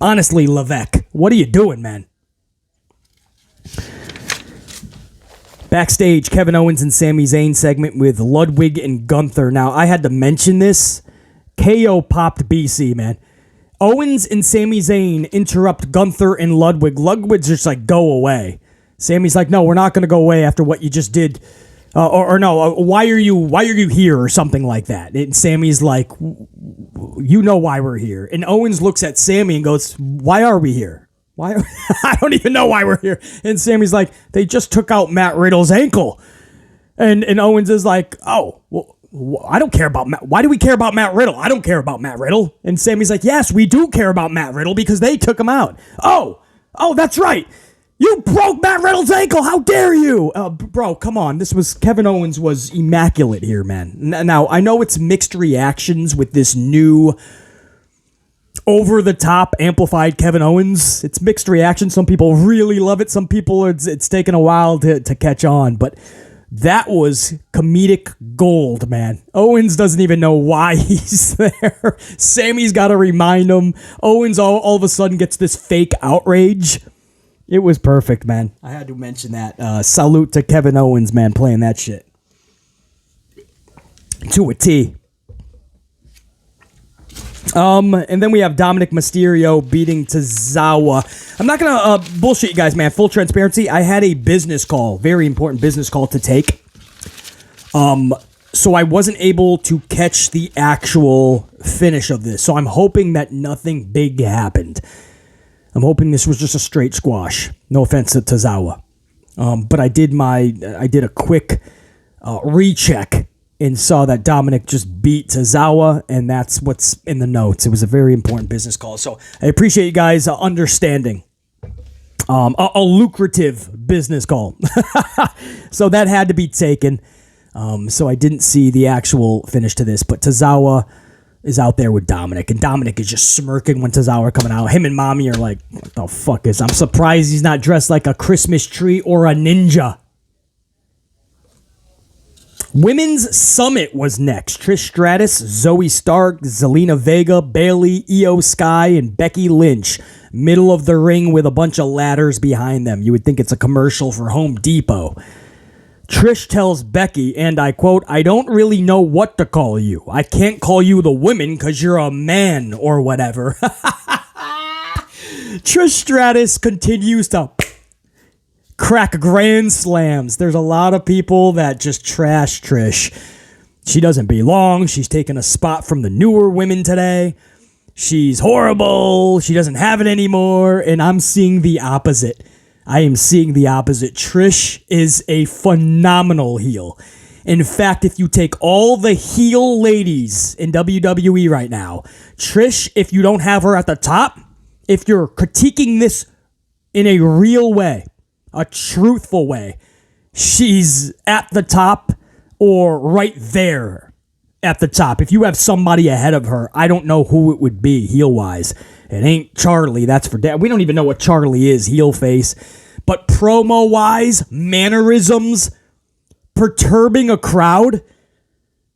Honestly, Levesque, what are you doing, man? Backstage, Kevin Owens and Sami Zayn segment with Ludwig and Gunther. Now, I had to mention this. KO popped BC, man. Owens and Sami Zayn interrupt Gunther and Ludwig. Ludwig's just like, go away. Sami's like, no, we're not going to go away after what you just did. Why are you here or something like that? And Sami's like, you know why we're here. And Owens looks at Sami and goes, why are we here? Why? I don't even know why we're here. And Sami's like, they just took out Matt Riddle's ankle. And Owens is like, oh, well, I don't care about Matt. Why do we care about Matt Riddle? I don't care about Matt Riddle. And Sami's like, yes, we do care about Matt Riddle because they took him out. Oh, that's right. You broke Matt Riddle's ankle. How dare you? Bro, come on. Kevin Owens was immaculate here, man. Now, I know it's mixed reactions with this new over-the-top amplified Kevin Owens. It's mixed reactions. Some people really love it. Some people, it's taken a while to catch on. But that was comedic gold, man. Owens doesn't even know why he's there. Sami's got to remind him. Owens all of a sudden gets this fake outrage. It was perfect, man. I had to mention that. Salute to Kevin Owens, man, playing that shit. To a T. And then we have Dominic Mysterio beating Tozawa. I'm not going to bullshit you guys, man. Full transparency. I had a business call, very important business call to take. So I wasn't able to catch the actual finish of this. So I'm hoping that nothing big happened. I'm hoping this was just a straight squash. No offense to Tozawa. But I did a quick recheck and saw that Dominic just beat Tozawa, and that's what's in the notes. It was a very important business call. So I appreciate you guys understanding. A lucrative business call. So that had to be taken. So I didn't see the actual finish to this, but Tozawa is out there with Dominic, and Dominic is just smirking when Tozawa coming out. Him and Mommy are like, what the fuck is... I'm surprised he's not dressed like a Christmas tree or a ninja. Women's Summit was next. Trish Stratus, Zoe Stark, Zelina Vega, Bayley, Io Sky, and Becky Lynch. Middle of the ring with a bunch of ladders behind them. You would think it's a commercial for Home Depot. Trish tells Becky, and I quote, I don't really know what to call you. I can't call you the woman because you're a man or whatever. Trish Stratus continues to crack grand slams. There's a lot of people that just trash Trish. She doesn't belong. She's taking a spot from the newer women today. She's horrible. She doesn't have it anymore. And I'm seeing the opposite. I am seeing the opposite. Trish is a phenomenal heel. In fact, if you take all the heel ladies in WWE right now, Trish, if you don't have her at the top, if you're critiquing this in a real way, a truthful way, she's at the top or right there at the top. If you have somebody ahead of her, I don't know who it would be heel-wise. It ain't Charlie, that's for damn. We don't even know what Charlie is, heel face. But promo-wise, mannerisms, perturbing a crowd.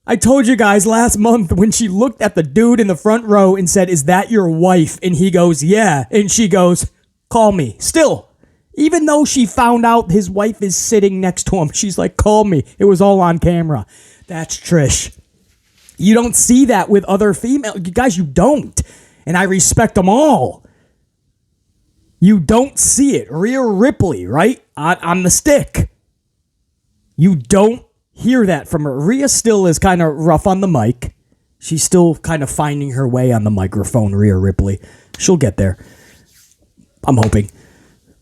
I told you guys last month when she looked at the dude in the front row and said, is that your wife? And he goes, yeah. And she goes, call me. Still, even though she found out his wife is sitting next to him, she's like, call me. It was all on camera. That's Trish. You don't see that with other females. You guys, you don't. And I respect them all. You don't see it. Rhea Ripley, right? On the stick. You don't hear that from her. Rhea still is kind of rough on the mic. She's still kind of finding her way on the microphone, Rhea Ripley. She'll get there. I'm hoping.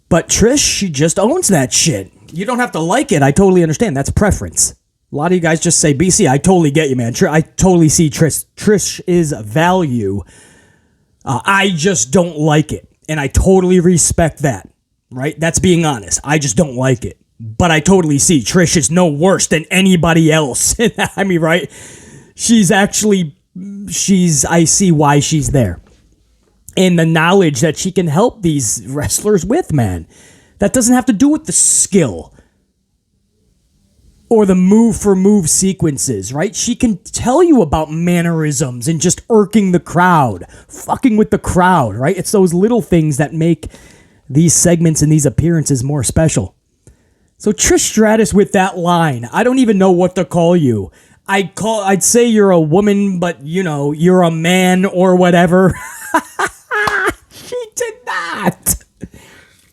But Trish, she just owns that shit. You don't have to like it. I totally understand. That's preference. A lot of you guys just say, BC, I totally get you, man. I totally see Trish is value. I just don't like it. And I totally respect that. right? That's being honest. I just don't like it. But I totally see Trish is no worse than anybody else. I mean, right? I see why she's there. And the knowledge that she can help these wrestlers with, man. That doesn't have to do with the skill or the move-for-move sequences, right? She can tell you about mannerisms and just irking the crowd, fucking with the crowd, right? It's those little things that make these segments and these appearances more special. So Trish Stratus with that line, I don't even know what to call you. I'd say you're a woman, but you're a man or whatever. She did not.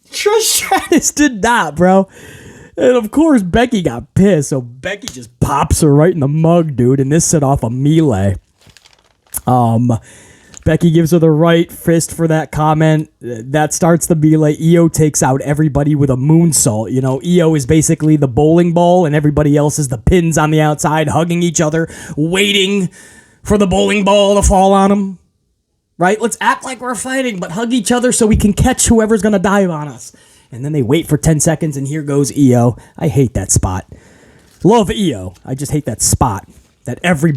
Trish Stratus did not, bro. And of course, Becky got pissed, so Becky just pops her right in the mug, dude, and this set off a melee. Becky gives her the right fist for that comment. That starts the melee. Io takes out everybody with a moonsault. Io is basically the bowling ball, and everybody else is the pins on the outside, hugging each other, waiting for the bowling ball to fall on them. Right? Let's act like we're fighting, but hug each other so we can catch whoever's going to dive on us. And then they wait for 10 seconds, and here goes Io. I hate that spot. Love Io. I just hate that spot. That every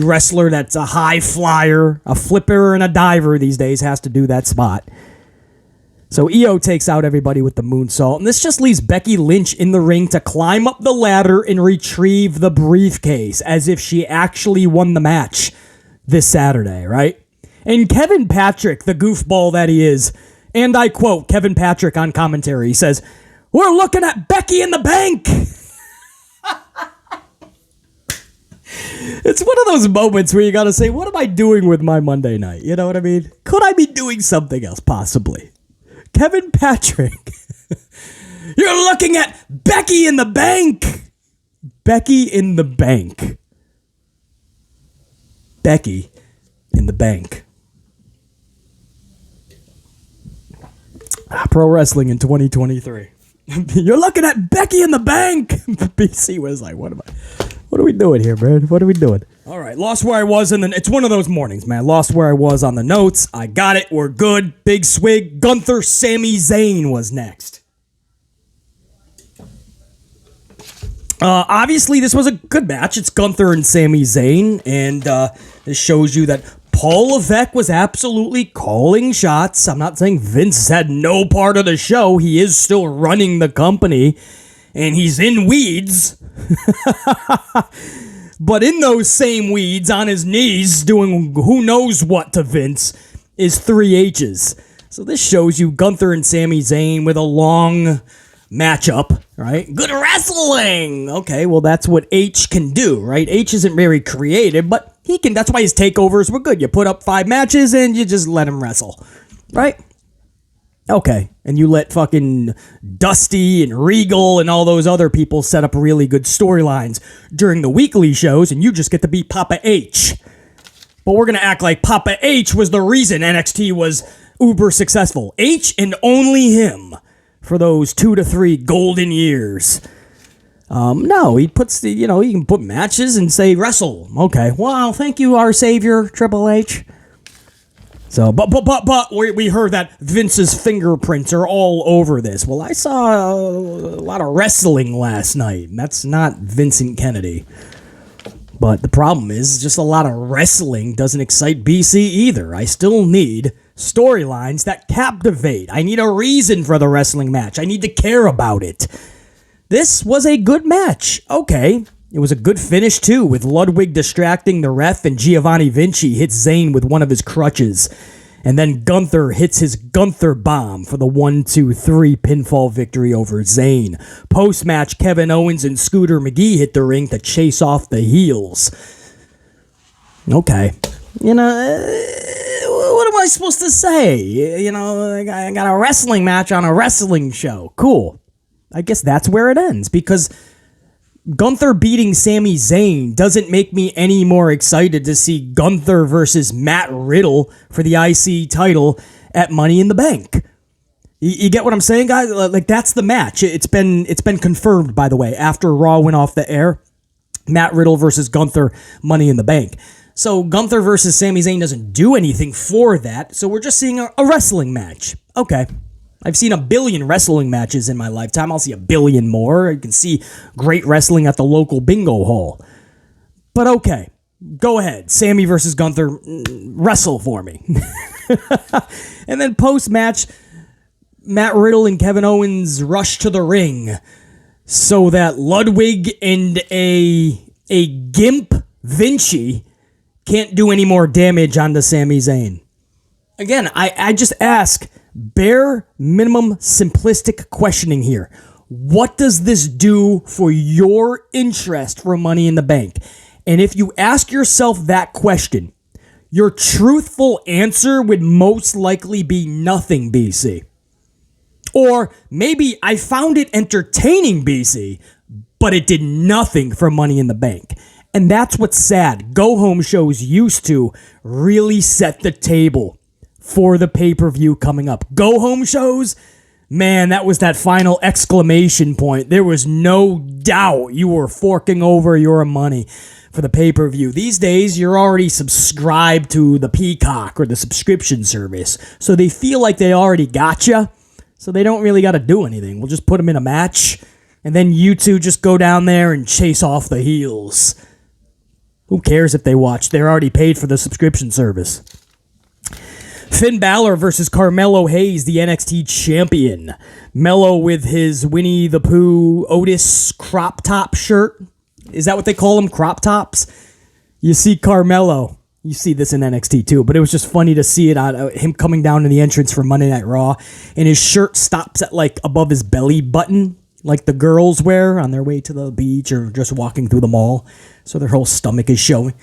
wrestler that's a high flyer, a flipper, and a diver these days has to do that spot. So Io takes out everybody with the moonsault, and this just leaves Becky Lynch in the ring to climb up the ladder and retrieve the briefcase, as if she actually won the match this Saturday, right? And Kevin Patrick, the goofball that he is, and I quote Kevin Patrick on commentary, he says, "We're looking at Becky in the bank." It's one of those moments where you gotta say, what am I doing with my Monday night? You know what I mean? Could I be doing something else, possibly? Kevin Patrick, you're looking at Becky in the bank. Becky in the bank. Becky in the bank. Pro wrestling in 2023. You're looking at Becky in the bank. BC was like, what are we doing here, man? What are we doing? All right, lost where I was, and then it's one of those mornings, man. Lost where I was on the notes. I got it. We're good. Big swig. Gunther, Sami Zayn was next. Obviously, this was a good match. It's Gunther and Sami Zayn, and this shows you that Paul Levesque was absolutely calling shots. I'm not saying Vince had no part of the show. He is still running the company, and he's in weeds. But in those same weeds, on his knees, doing who knows what to Vince, is 3 H's. So this shows you Gunther and Sami Zayn with a long matchup, right? Good wrestling! Okay, well, that's what H can do, right? H isn't very creative, but he can. That's why his takeovers were good. You put up 5 matches and you just let him wrestle, right? Okay, and you let fucking Dusty and Regal and all those other people set up really good storylines during the weekly shows, and you just get to be Papa H. But we're going to act like Papa H was the reason NXT was uber successful. H and only him for those 2 to 3 golden years. No, he puts the, he can put matches and say wrestle. Okay, well, thank you, our savior, Triple H. So, but we heard that Vince's fingerprints are all over this. Well, I saw a lot of wrestling last night, and that's not Vincent Kennedy. But the problem is, just a lot of wrestling doesn't excite BC either. I still need storylines that captivate. I need a reason for the wrestling match. I need to care about it. This was a good match. Okay. It was a good finish, too, with Ludwig distracting the ref and Giovanni Vinci hits Zayn with one of his crutches. And then Gunther hits his Gunther bomb for the 1-2-3 pinfall victory over Zayn. Post-match, Kevin Owens and Scooter McGee hit the ring to chase off the heels. Okay. What am I supposed to say? I got a wrestling match on a wrestling show. Cool. I guess that's where it ends, because Gunther beating Sami Zayn doesn't make me any more excited to see Gunther versus Matt Riddle for the IC title at Money in the Bank. You get what I'm saying, guys? Like, that's the match. It's been confirmed, by the way, after Raw went off the air. Matt Riddle versus Gunther, Money in the Bank. So Gunther versus Sami Zayn doesn't do anything for that, so we're just seeing a wrestling match. Okay. I've seen 1 billion wrestling matches in my lifetime. I'll see 1 billion more. You can see great wrestling at the local bingo hall. But okay, go ahead. Sammy versus Gunther, wrestle for me. And then post-match, Matt Riddle and Kevin Owens rush to the ring so that Ludwig and a gimp Vinci can't do any more damage onto Sami Zayn. Again, I just ask bare minimum simplistic questioning here. What does this do for your interest for Money in the Bank? And if you ask yourself that question, your truthful answer would most likely be nothing, BC. Or maybe I found it entertaining, BC, but it did nothing for Money in the Bank. And that's what's sad. Go-home shows used to really set the table for the pay-per-view coming up. Go-home shows, man, that was that final exclamation point. There was no doubt you were forking over your money for the pay-per-view. These days, you're already subscribed to the Peacock or the subscription service, so they feel like they already got you, so they don't really got to do anything. We'll just put them in a match, and then you two just go down there and chase off the heels. Who cares if they watch? They're already paid for the subscription service. Finn Balor versus Carmelo Hayes, the NXT champion. Mello with his Winnie the Pooh Otis crop top shirt. Is that what they call them? Crop tops? You see Carmelo. You see this in NXT too, but it was just funny to see it on him coming down in the entrance for Monday Night Raw, and his shirt stops at like above his belly button, like the girls wear on their way to the beach or just walking through the mall, so their whole stomach is showing.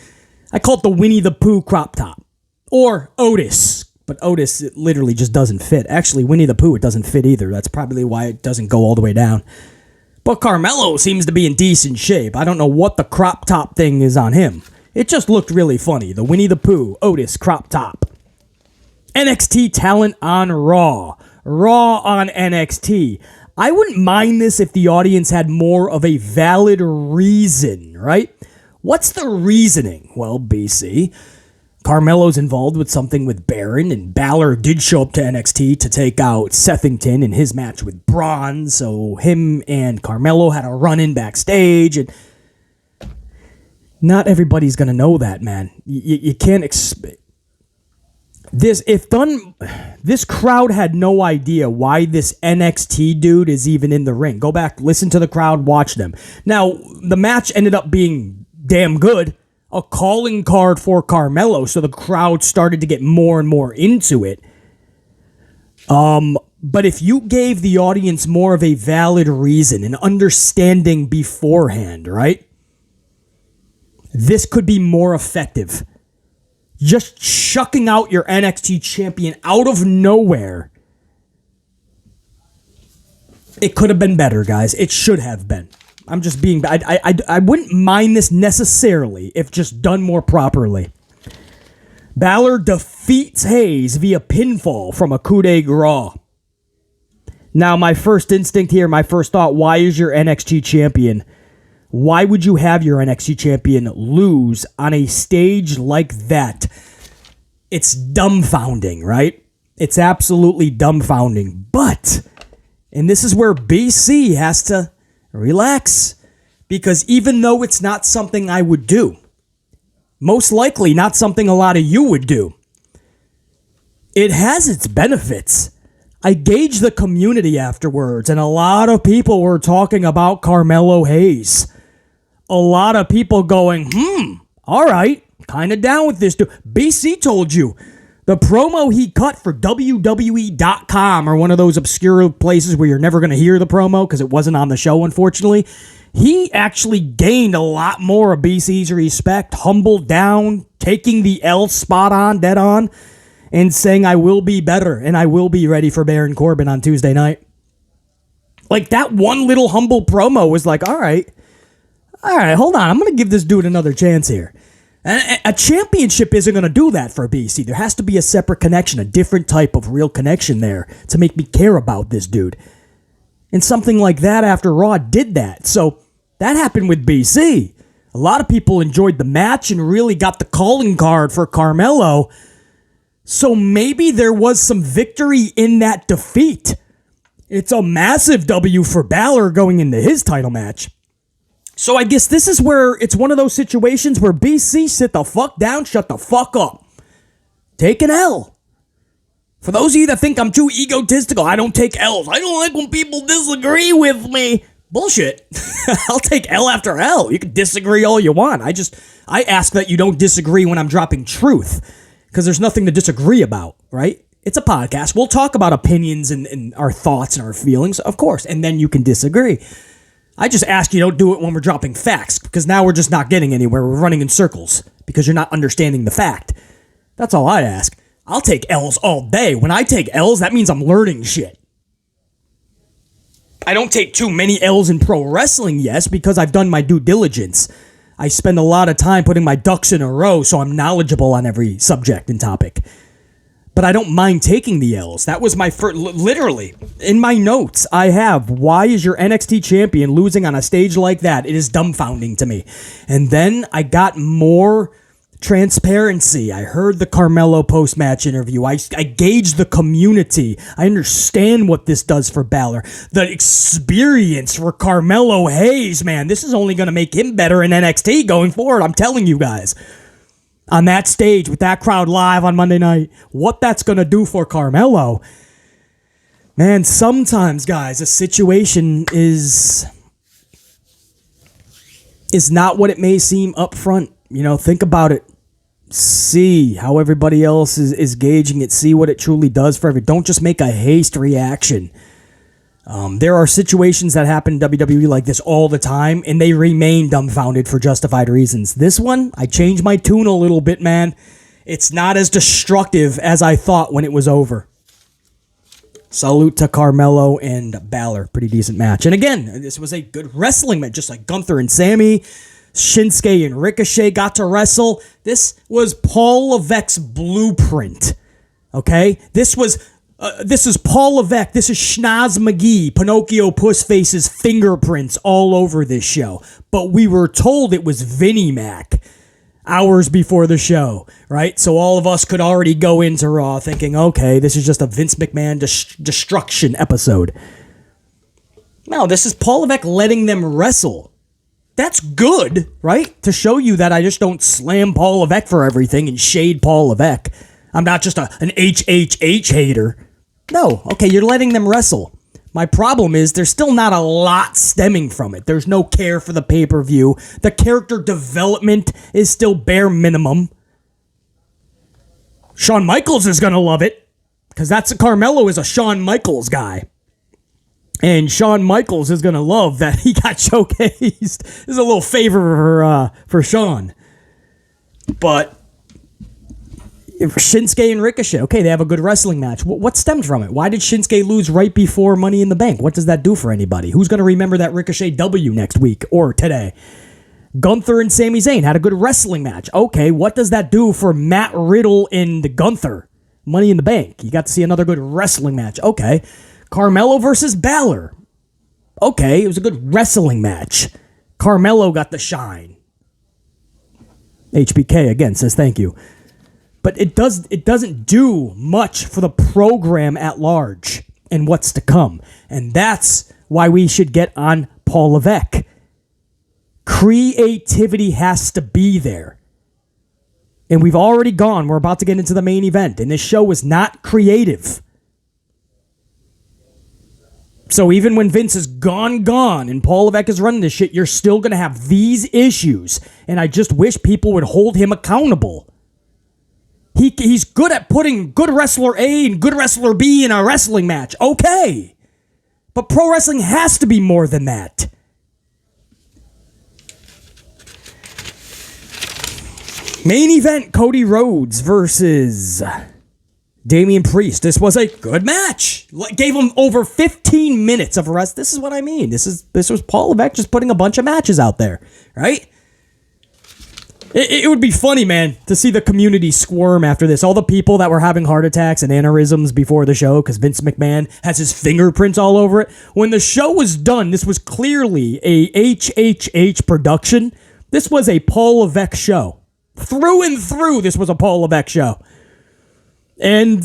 I call it the Winnie the Pooh crop top. Or Otis. But Otis, it literally just doesn't fit. Actually, Winnie the Pooh, it doesn't fit either. That's probably why it doesn't go all the way down. But Carmelo seems to be in decent shape. I don't know what the crop top thing is on him. It just looked really funny. The Winnie the Pooh, Otis crop top. NXT talent on Raw. Raw on NXT. I wouldn't mind this if the audience had more of a valid reason, right? What's the reasoning? Well, BC, Carmelo's involved with something with Baron, and Balor did show up to NXT to take out Sethington in his match with Braun, so him and Carmelo had a run-in backstage, and not everybody's going to know that, man. You can't expect... This crowd had no idea why this NXT dude is even in the ring. Go back, listen to the crowd, watch them. Now, the match ended up being damn good, a calling card for Carmelo, so the crowd started to get more and more into it. But if you gave the audience more of a valid reason, an understanding beforehand, right? This could be more effective. Just shucking out your NXT champion out of nowhere. It could have been better, guys. It should have been. I'm just being... I wouldn't mind this necessarily if just done more properly. Balor defeats Hayes via pinfall from a coup de grace. Now, my first instinct here, my first thought, why is your NXT champion... Why would you have your NXT champion lose on a stage like that? It's dumbfounding, right? It's absolutely dumbfounding. But, and this is where BC has to relax, because even though it's not something I would do, most likely not something a lot of you would do, it has its benefits. I gauged the community afterwards, and a lot of people were talking about Carmelo Hayes. A lot of people going, all right, kind of down with this dude. BC told you, the promo he cut for WWE.com, or one of those obscure places where you're never going to hear the promo because it wasn't on the show, unfortunately, he actually gained a lot more of BC's respect, humbled down, taking the L spot on, dead on, and saying, I will be better, and I will be ready for Baron Corbin on Tuesday night. Like, that one little humble promo was like, all right, hold on. I'm going to give this dude another chance here. And a championship isn't going to do that for BC. There has to be a separate connection, a different type of real connection there to make me care about this dude. And something like that after Raw did that. So that happened with BC. A lot of people enjoyed the match and really got the calling card for Carmelo. So maybe there was some victory in that defeat. It's a massive W for Balor going into his title match. So I guess this is where it's one of those situations where BC, sit the fuck down, shut the fuck up. Take an L. For those of you that think I'm too egotistical, I don't take L's. I don't like when people disagree with me. Bullshit. I'll take L after L. You can disagree all you want. I ask that you don't disagree when I'm dropping truth, because there's nothing to disagree about, right? It's a podcast. We'll talk about opinions and our thoughts and our feelings, of course, and then you can disagree. I just ask you don't do it when we're dropping facts, because now we're just not getting anywhere. We're running in circles because you're not understanding the fact. That's all I ask. I'll take L's all day. When I take L's, that means I'm learning shit. I don't take too many L's in pro wrestling, yes, because I've done my due diligence. I spend a lot of time putting my ducks in a row, so I'm knowledgeable on every subject and topic. But I don't mind taking the L's. That was my first, literally, in my notes, I have, why is your NXT champion losing on a stage like that? It is dumbfounding to me. And then I got more transparency. I heard the Carmelo post-match interview. I gauged the community. I understand what this does for Balor. The experience for Carmelo Hayes, man, this is only going to make him better in NXT going forward. I'm telling you guys. On that stage with that crowd live on Monday night, what that's going to do for Carmelo. Man, sometimes, guys, a situation is not what it may seem up front. You know, think about it. See how everybody else is gauging it. See what it truly does for everyone. Don't just make a haste reaction. There are situations that happen in WWE like this all the time, and they remain dumbfounded for justified reasons. This one, I changed my tune a little bit, man. It's not as destructive as I thought when it was over. Salute to Carmelo and Balor. Pretty decent match. And again, this was a good wrestling match, just like Gunther and Sammy. Shinsuke and Ricochet got to wrestle. This was Paul Levesque's blueprint. Okay? This is Paul Levesque. This is Schnoz McGee, Pinocchio Pussface's fingerprints all over this show. But we were told it was Vinnie Mac hours before the show, right? So all of us could already go into Raw thinking, okay, this is just a Vince McMahon destruction episode. No, this is Paul Levesque letting them wrestle. That's good, right? To show you that I just don't slam Paul Levesque for everything and shade Paul Levesque. I'm not just an HHH hater. No, okay, you're letting them wrestle. My problem is there's still not a lot stemming from it. There's no care for the pay-per-view. The character development is still bare minimum. Shawn Michaels is going to love it, because Carmelo is a Shawn Michaels guy. And Shawn Michaels is going to love that he got showcased. This is a little favor for Shawn. But Shinsuke and Ricochet, okay, they have a good wrestling match. What stemmed from it? Why did Shinsuke lose right before Money in the Bank? What does that do for anybody? Who's going to remember that Ricochet W next week or today? Gunther and Sami Zayn had a good wrestling match. Okay, what does that do for Matt Riddle and Gunther? Money in the Bank. You got to see another good wrestling match. Okay. Carmelo versus Balor. Okay, it was a good wrestling match. Carmelo got the shine. HBK again says thank you. But it doesn't do much for the program at large and what's to come. And that's why we should get on Paul Levesque. Creativity has to be there. And we've already gone. We're about to get into the main event. And this show was not creative. So even when Vince is gone, and Paul Levesque is running this shit, you're still going to have these issues. And I just wish people would hold him accountable. He's good at putting good wrestler A and good wrestler B in a wrestling match. Okay. But pro wrestling has to be more than that. Main event, Cody Rhodes versus Damian Priest. This was a good match. Gave him over 15 minutes of rest. This is what I mean. This was Paul Levesque just putting a bunch of matches out there, right? It would be funny, man, to see the community squirm after this. All the people that were having heart attacks and aneurysms before the show because Vince McMahon has his fingerprints all over it. When the show was done, this was clearly a HHH production. This was a Paul Levesque show. Through and through, this was a Paul Levesque show. And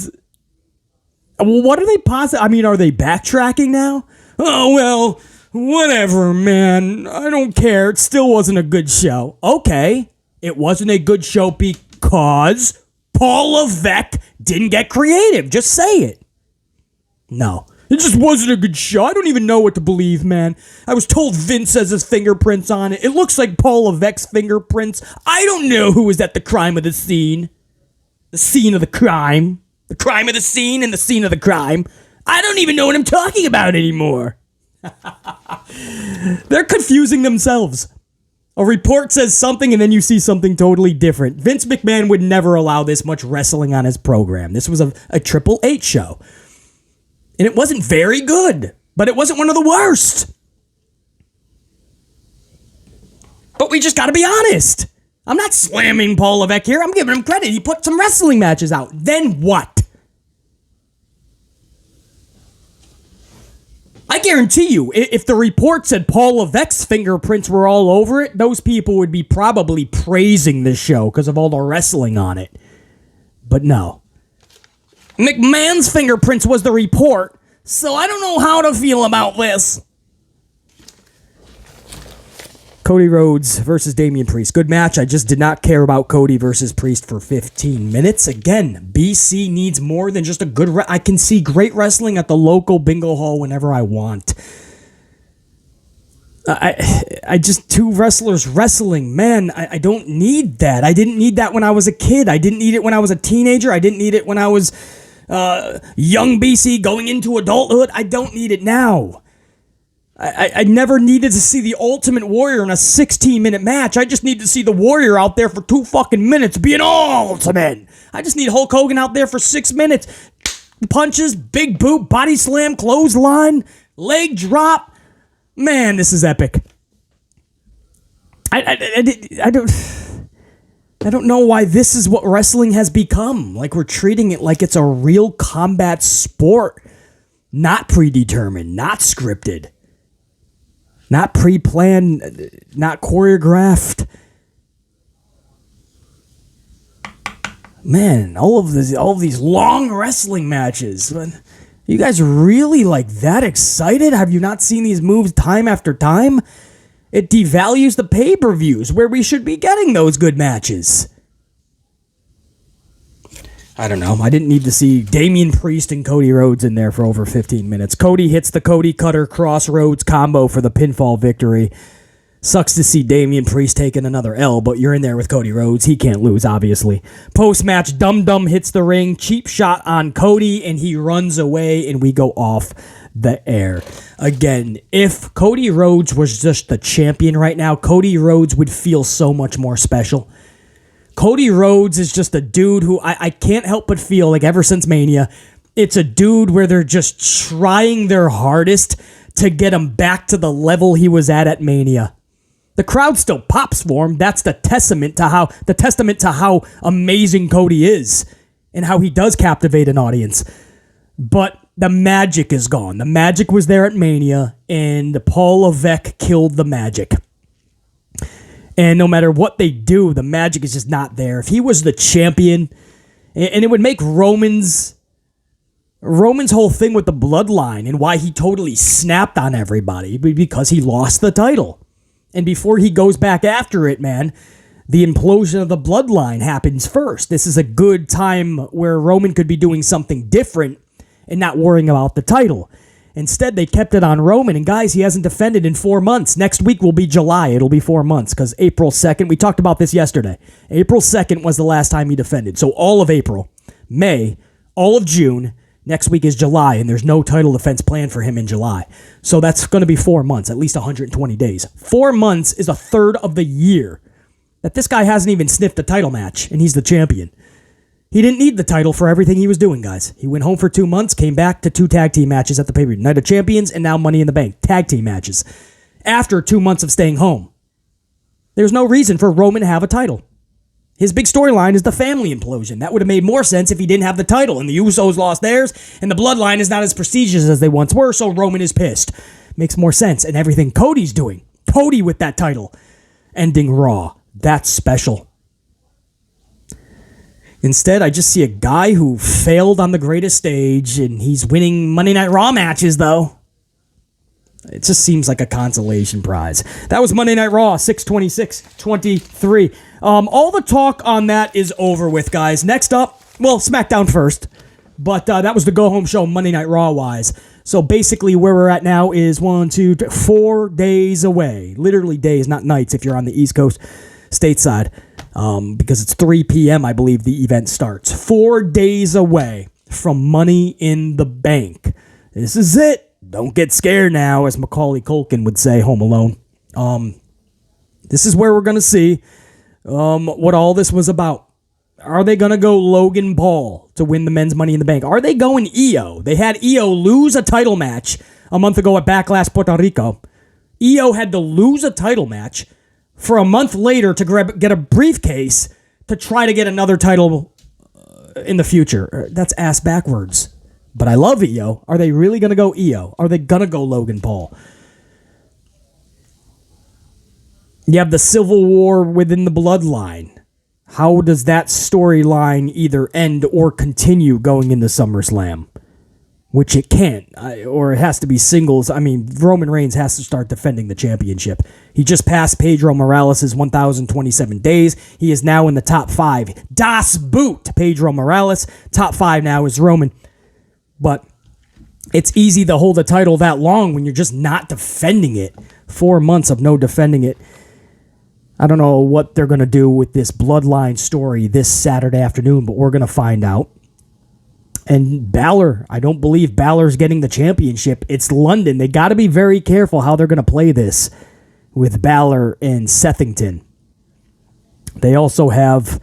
What are they I mean, are they backtracking now? Oh, well, whatever, man. I don't care. It still wasn't a good show. Okay. It wasn't a good show because Paul Levesque didn't get creative. Just say it. No. It just wasn't a good show. I don't even know what to believe, man. I was told Vince has his fingerprints on it. It looks like Paul Levesque's fingerprints. I don't know who was at the crime of the scene. The scene of the crime. The crime of the scene and the scene of the crime. I don't even know what I'm talking about anymore. They're confusing themselves. A report says something and then you see something totally different. Vince McMahon would never allow this much wrestling on his program. This was a Triple H show. And it wasn't very good, but it wasn't one of the worst. But we just gotta be honest. I'm not slamming Paul Levesque here. I'm giving him credit. He put some wrestling matches out. Then what? I guarantee you, if the report said Paul Levesque's fingerprints were all over it, those people would be probably praising this show because of all the wrestling on it. But no. McMahon's fingerprints was the report, so I don't know how to feel about this. Cody Rhodes versus Damian Priest. Good match. I just did not care about Cody versus Priest for 15 minutes. Again, BC needs more than just a good... I can see great wrestling at the local bingo hall whenever I want. I just... Two wrestlers wrestling. Man, I don't need that. I didn't need that when I was a kid. I didn't need it when I was a teenager. I didn't need it when I was young BC going into adulthood. I don't need it now. I never needed to see the Ultimate Warrior in a 16-minute match. I just need to see the Warrior out there for 2 fucking minutes being ultimate. I just need Hulk Hogan out there for 6 minutes. Punches, big boot, body slam, clothesline, leg drop. Man, this is epic. I don't know why this is what wrestling has become. Like we're treating it like it's a real combat sport. Not predetermined, not scripted. Not pre-planned, not choreographed. Man, all of these long wrestling matches. You guys really like that excited? Have you not seen these moves time after time? It devalues the pay-per-views where we should be getting those good matches. I don't know. I didn't need to see Damian Priest and Cody Rhodes in there for over 15 minutes. Cody hits the Cody Cutter Crossroads combo for the pinfall victory. Sucks to see Damian Priest taking another L, but you're in there with Cody Rhodes. He can't lose, obviously. Post-match, Dum Dum hits the ring. Cheap shot on Cody, and he runs away, and we go off the air. Again, if Cody Rhodes was just the champion right now, Cody Rhodes would feel so much more special. Cody Rhodes is just a dude who I can't help but feel like ever since Mania, it's a dude where they're just trying their hardest to get him back to the level he was at Mania. The crowd still pops for him. That's the testament to how amazing Cody is and how he does captivate an audience. But the magic is gone. The magic was there at Mania, and Paul Levesque killed the magic. And no matter what they do, the magic is just not there. If he was the champion, and it would make Roman's whole thing with the bloodline and why he totally snapped on everybody because he lost the title. And before he goes back after it, man, the implosion of the bloodline happens first. This is a good time where Roman could be doing something different and not worrying about the title. Instead, they kept it on Roman, and guys, he hasn't defended in 4 months. Next week will be July. It'll be 4 months, because April 2nd, we talked about this yesterday. April 2nd was the last time he defended. So all of April, May, all of June, next week is July, and there's no title defense planned for him in July. So that's going to be 4 months, at least 120 days. 4 months is a third of the year that this guy hasn't even sniffed a title match, and he's the champion. He didn't need the title for everything he was doing, guys. He went home for 2 months, came back to 2 tag team matches at the pay-per-view. Night of Champions and now Money in the Bank. Tag team matches. After 2 months of staying home. There's no reason for Roman to have a title. His big storyline is the family implosion. That would have made more sense if he didn't have the title. And the Usos lost theirs, and the bloodline is not as prestigious as they once were, so Roman is pissed. Makes more sense. And everything Cody's doing. Cody with that title. Ending Raw. That's special. Instead, I just see a guy who failed on the greatest stage, and he's winning Monday Night Raw matches, though. It just seems like a consolation prize. That was Monday Night Raw, 6/26/23. All the talk on that is over with, guys. Next up, well, SmackDown first. But that was the go-home show Monday Night Raw-wise. So basically where we're at now is 4 days away. Literally days, not nights if you're on the East Coast stateside. Because it's 3 p.m., I believe the event starts. 4 days away from Money in the Bank. This is it. Don't get scared now, as Macaulay Culkin would say, Home Alone. This is where we're going to see what all this was about. Are they going to go Logan Paul to win the men's Money in the Bank? Are they going Io? They had Io lose a title match a month ago at Backlash Puerto Rico. Io had to lose a title match for a month later to get a briefcase to try to get another title in the future. That's ass backwards. But I love Io. Are they really going to go Io? Are they going to go Logan Paul? You have the Civil War within the bloodline. How does that storyline either end or continue going into SummerSlam? Which it can't, or it has to be singles. I mean, Roman Reigns has to start defending the championship. He just passed Pedro Morales' 1,027 days. He is now in the top 5. Das Boot, Pedro Morales. Top 5 now is Roman. But it's easy to hold a title that long when you're just not defending it. 4 months of no defending it. I don't know what they're going to do with this bloodline story this Saturday afternoon, but we're going to find out. And Balor, I don't believe Balor's getting the championship. It's London. They got to be very careful how they're going to play this with Balor and Sethington. They also have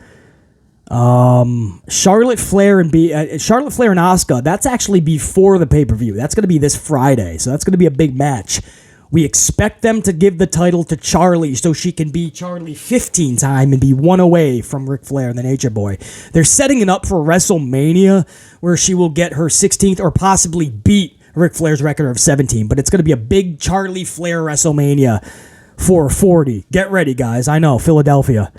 Charlotte Flair and Asuka. That's actually before the pay-per-view. That's going to be this Friday, so that's going to be a big match. We expect them to give the title to Charlie so she can be Charlie 15 time and be one away from Ric Flair and the Nature Boy. They're setting it up for WrestleMania where she will get her 16th or possibly beat Ric Flair's record of 17. But it's going to be a big Charlie Flair WrestleMania 440. Get ready, guys. I know, Philadelphia.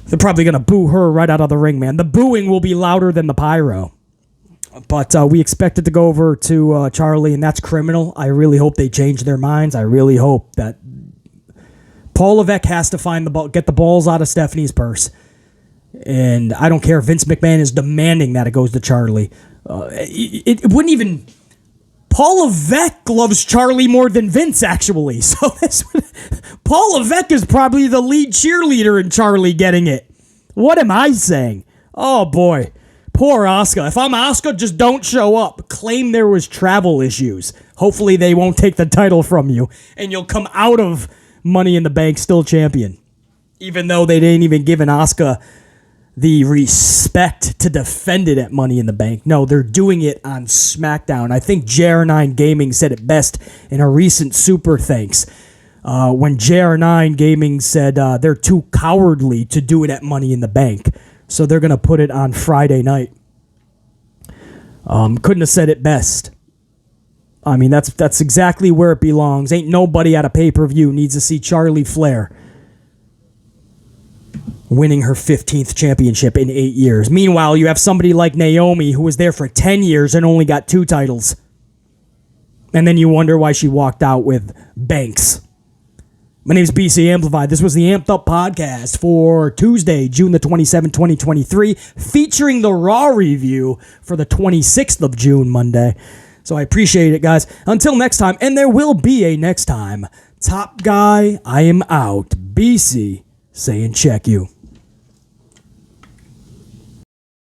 They're probably going to boo her right out of the ring, man. The booing will be louder than the pyro. But we expect it to go over to Charlie, and that's criminal. I really hope they change their minds. I really hope that Paul Levesque has to find the ball, get the balls out of Stephanie's purse. And I don't care if Vince McMahon is demanding that it goes to Charlie. It wouldn't even... Paul Levesque loves Charlie more than Vince, actually. So Paul Levesque is probably the lead cheerleader in Charlie getting it. What am I saying? Oh, boy. Poor Asuka. If I'm Asuka, just don't show up. Claim there was travel issues. Hopefully they won't take the title from you, and you'll come out of Money in the Bank still champion. Even though they didn't even give Asuka the respect to defend it at Money in the Bank. No, they're doing it on SmackDown. I think JR9 Gaming said it best in a recent Super Thanks. When JR9 Gaming said they're too cowardly to do it at Money in the Bank. So they're going to put it on Friday night. Couldn't have said it best. I mean, that's exactly where it belongs. Ain't nobody at a pay-per-view needs to see Charlie Flair winning her 15th championship in 8 years. Meanwhile, you have somebody like Naomi who was there for 10 years and only got 2 titles. And then you wonder why she walked out with Banks. My name is BC Amplified. This was the Amped Up Podcast for Tuesday, June the 27th, 2023, featuring the Raw review for the 26th of June, Monday. So I appreciate it, guys. Until next time, and there will be a next time, Top Guy, I am out. BC saying check you.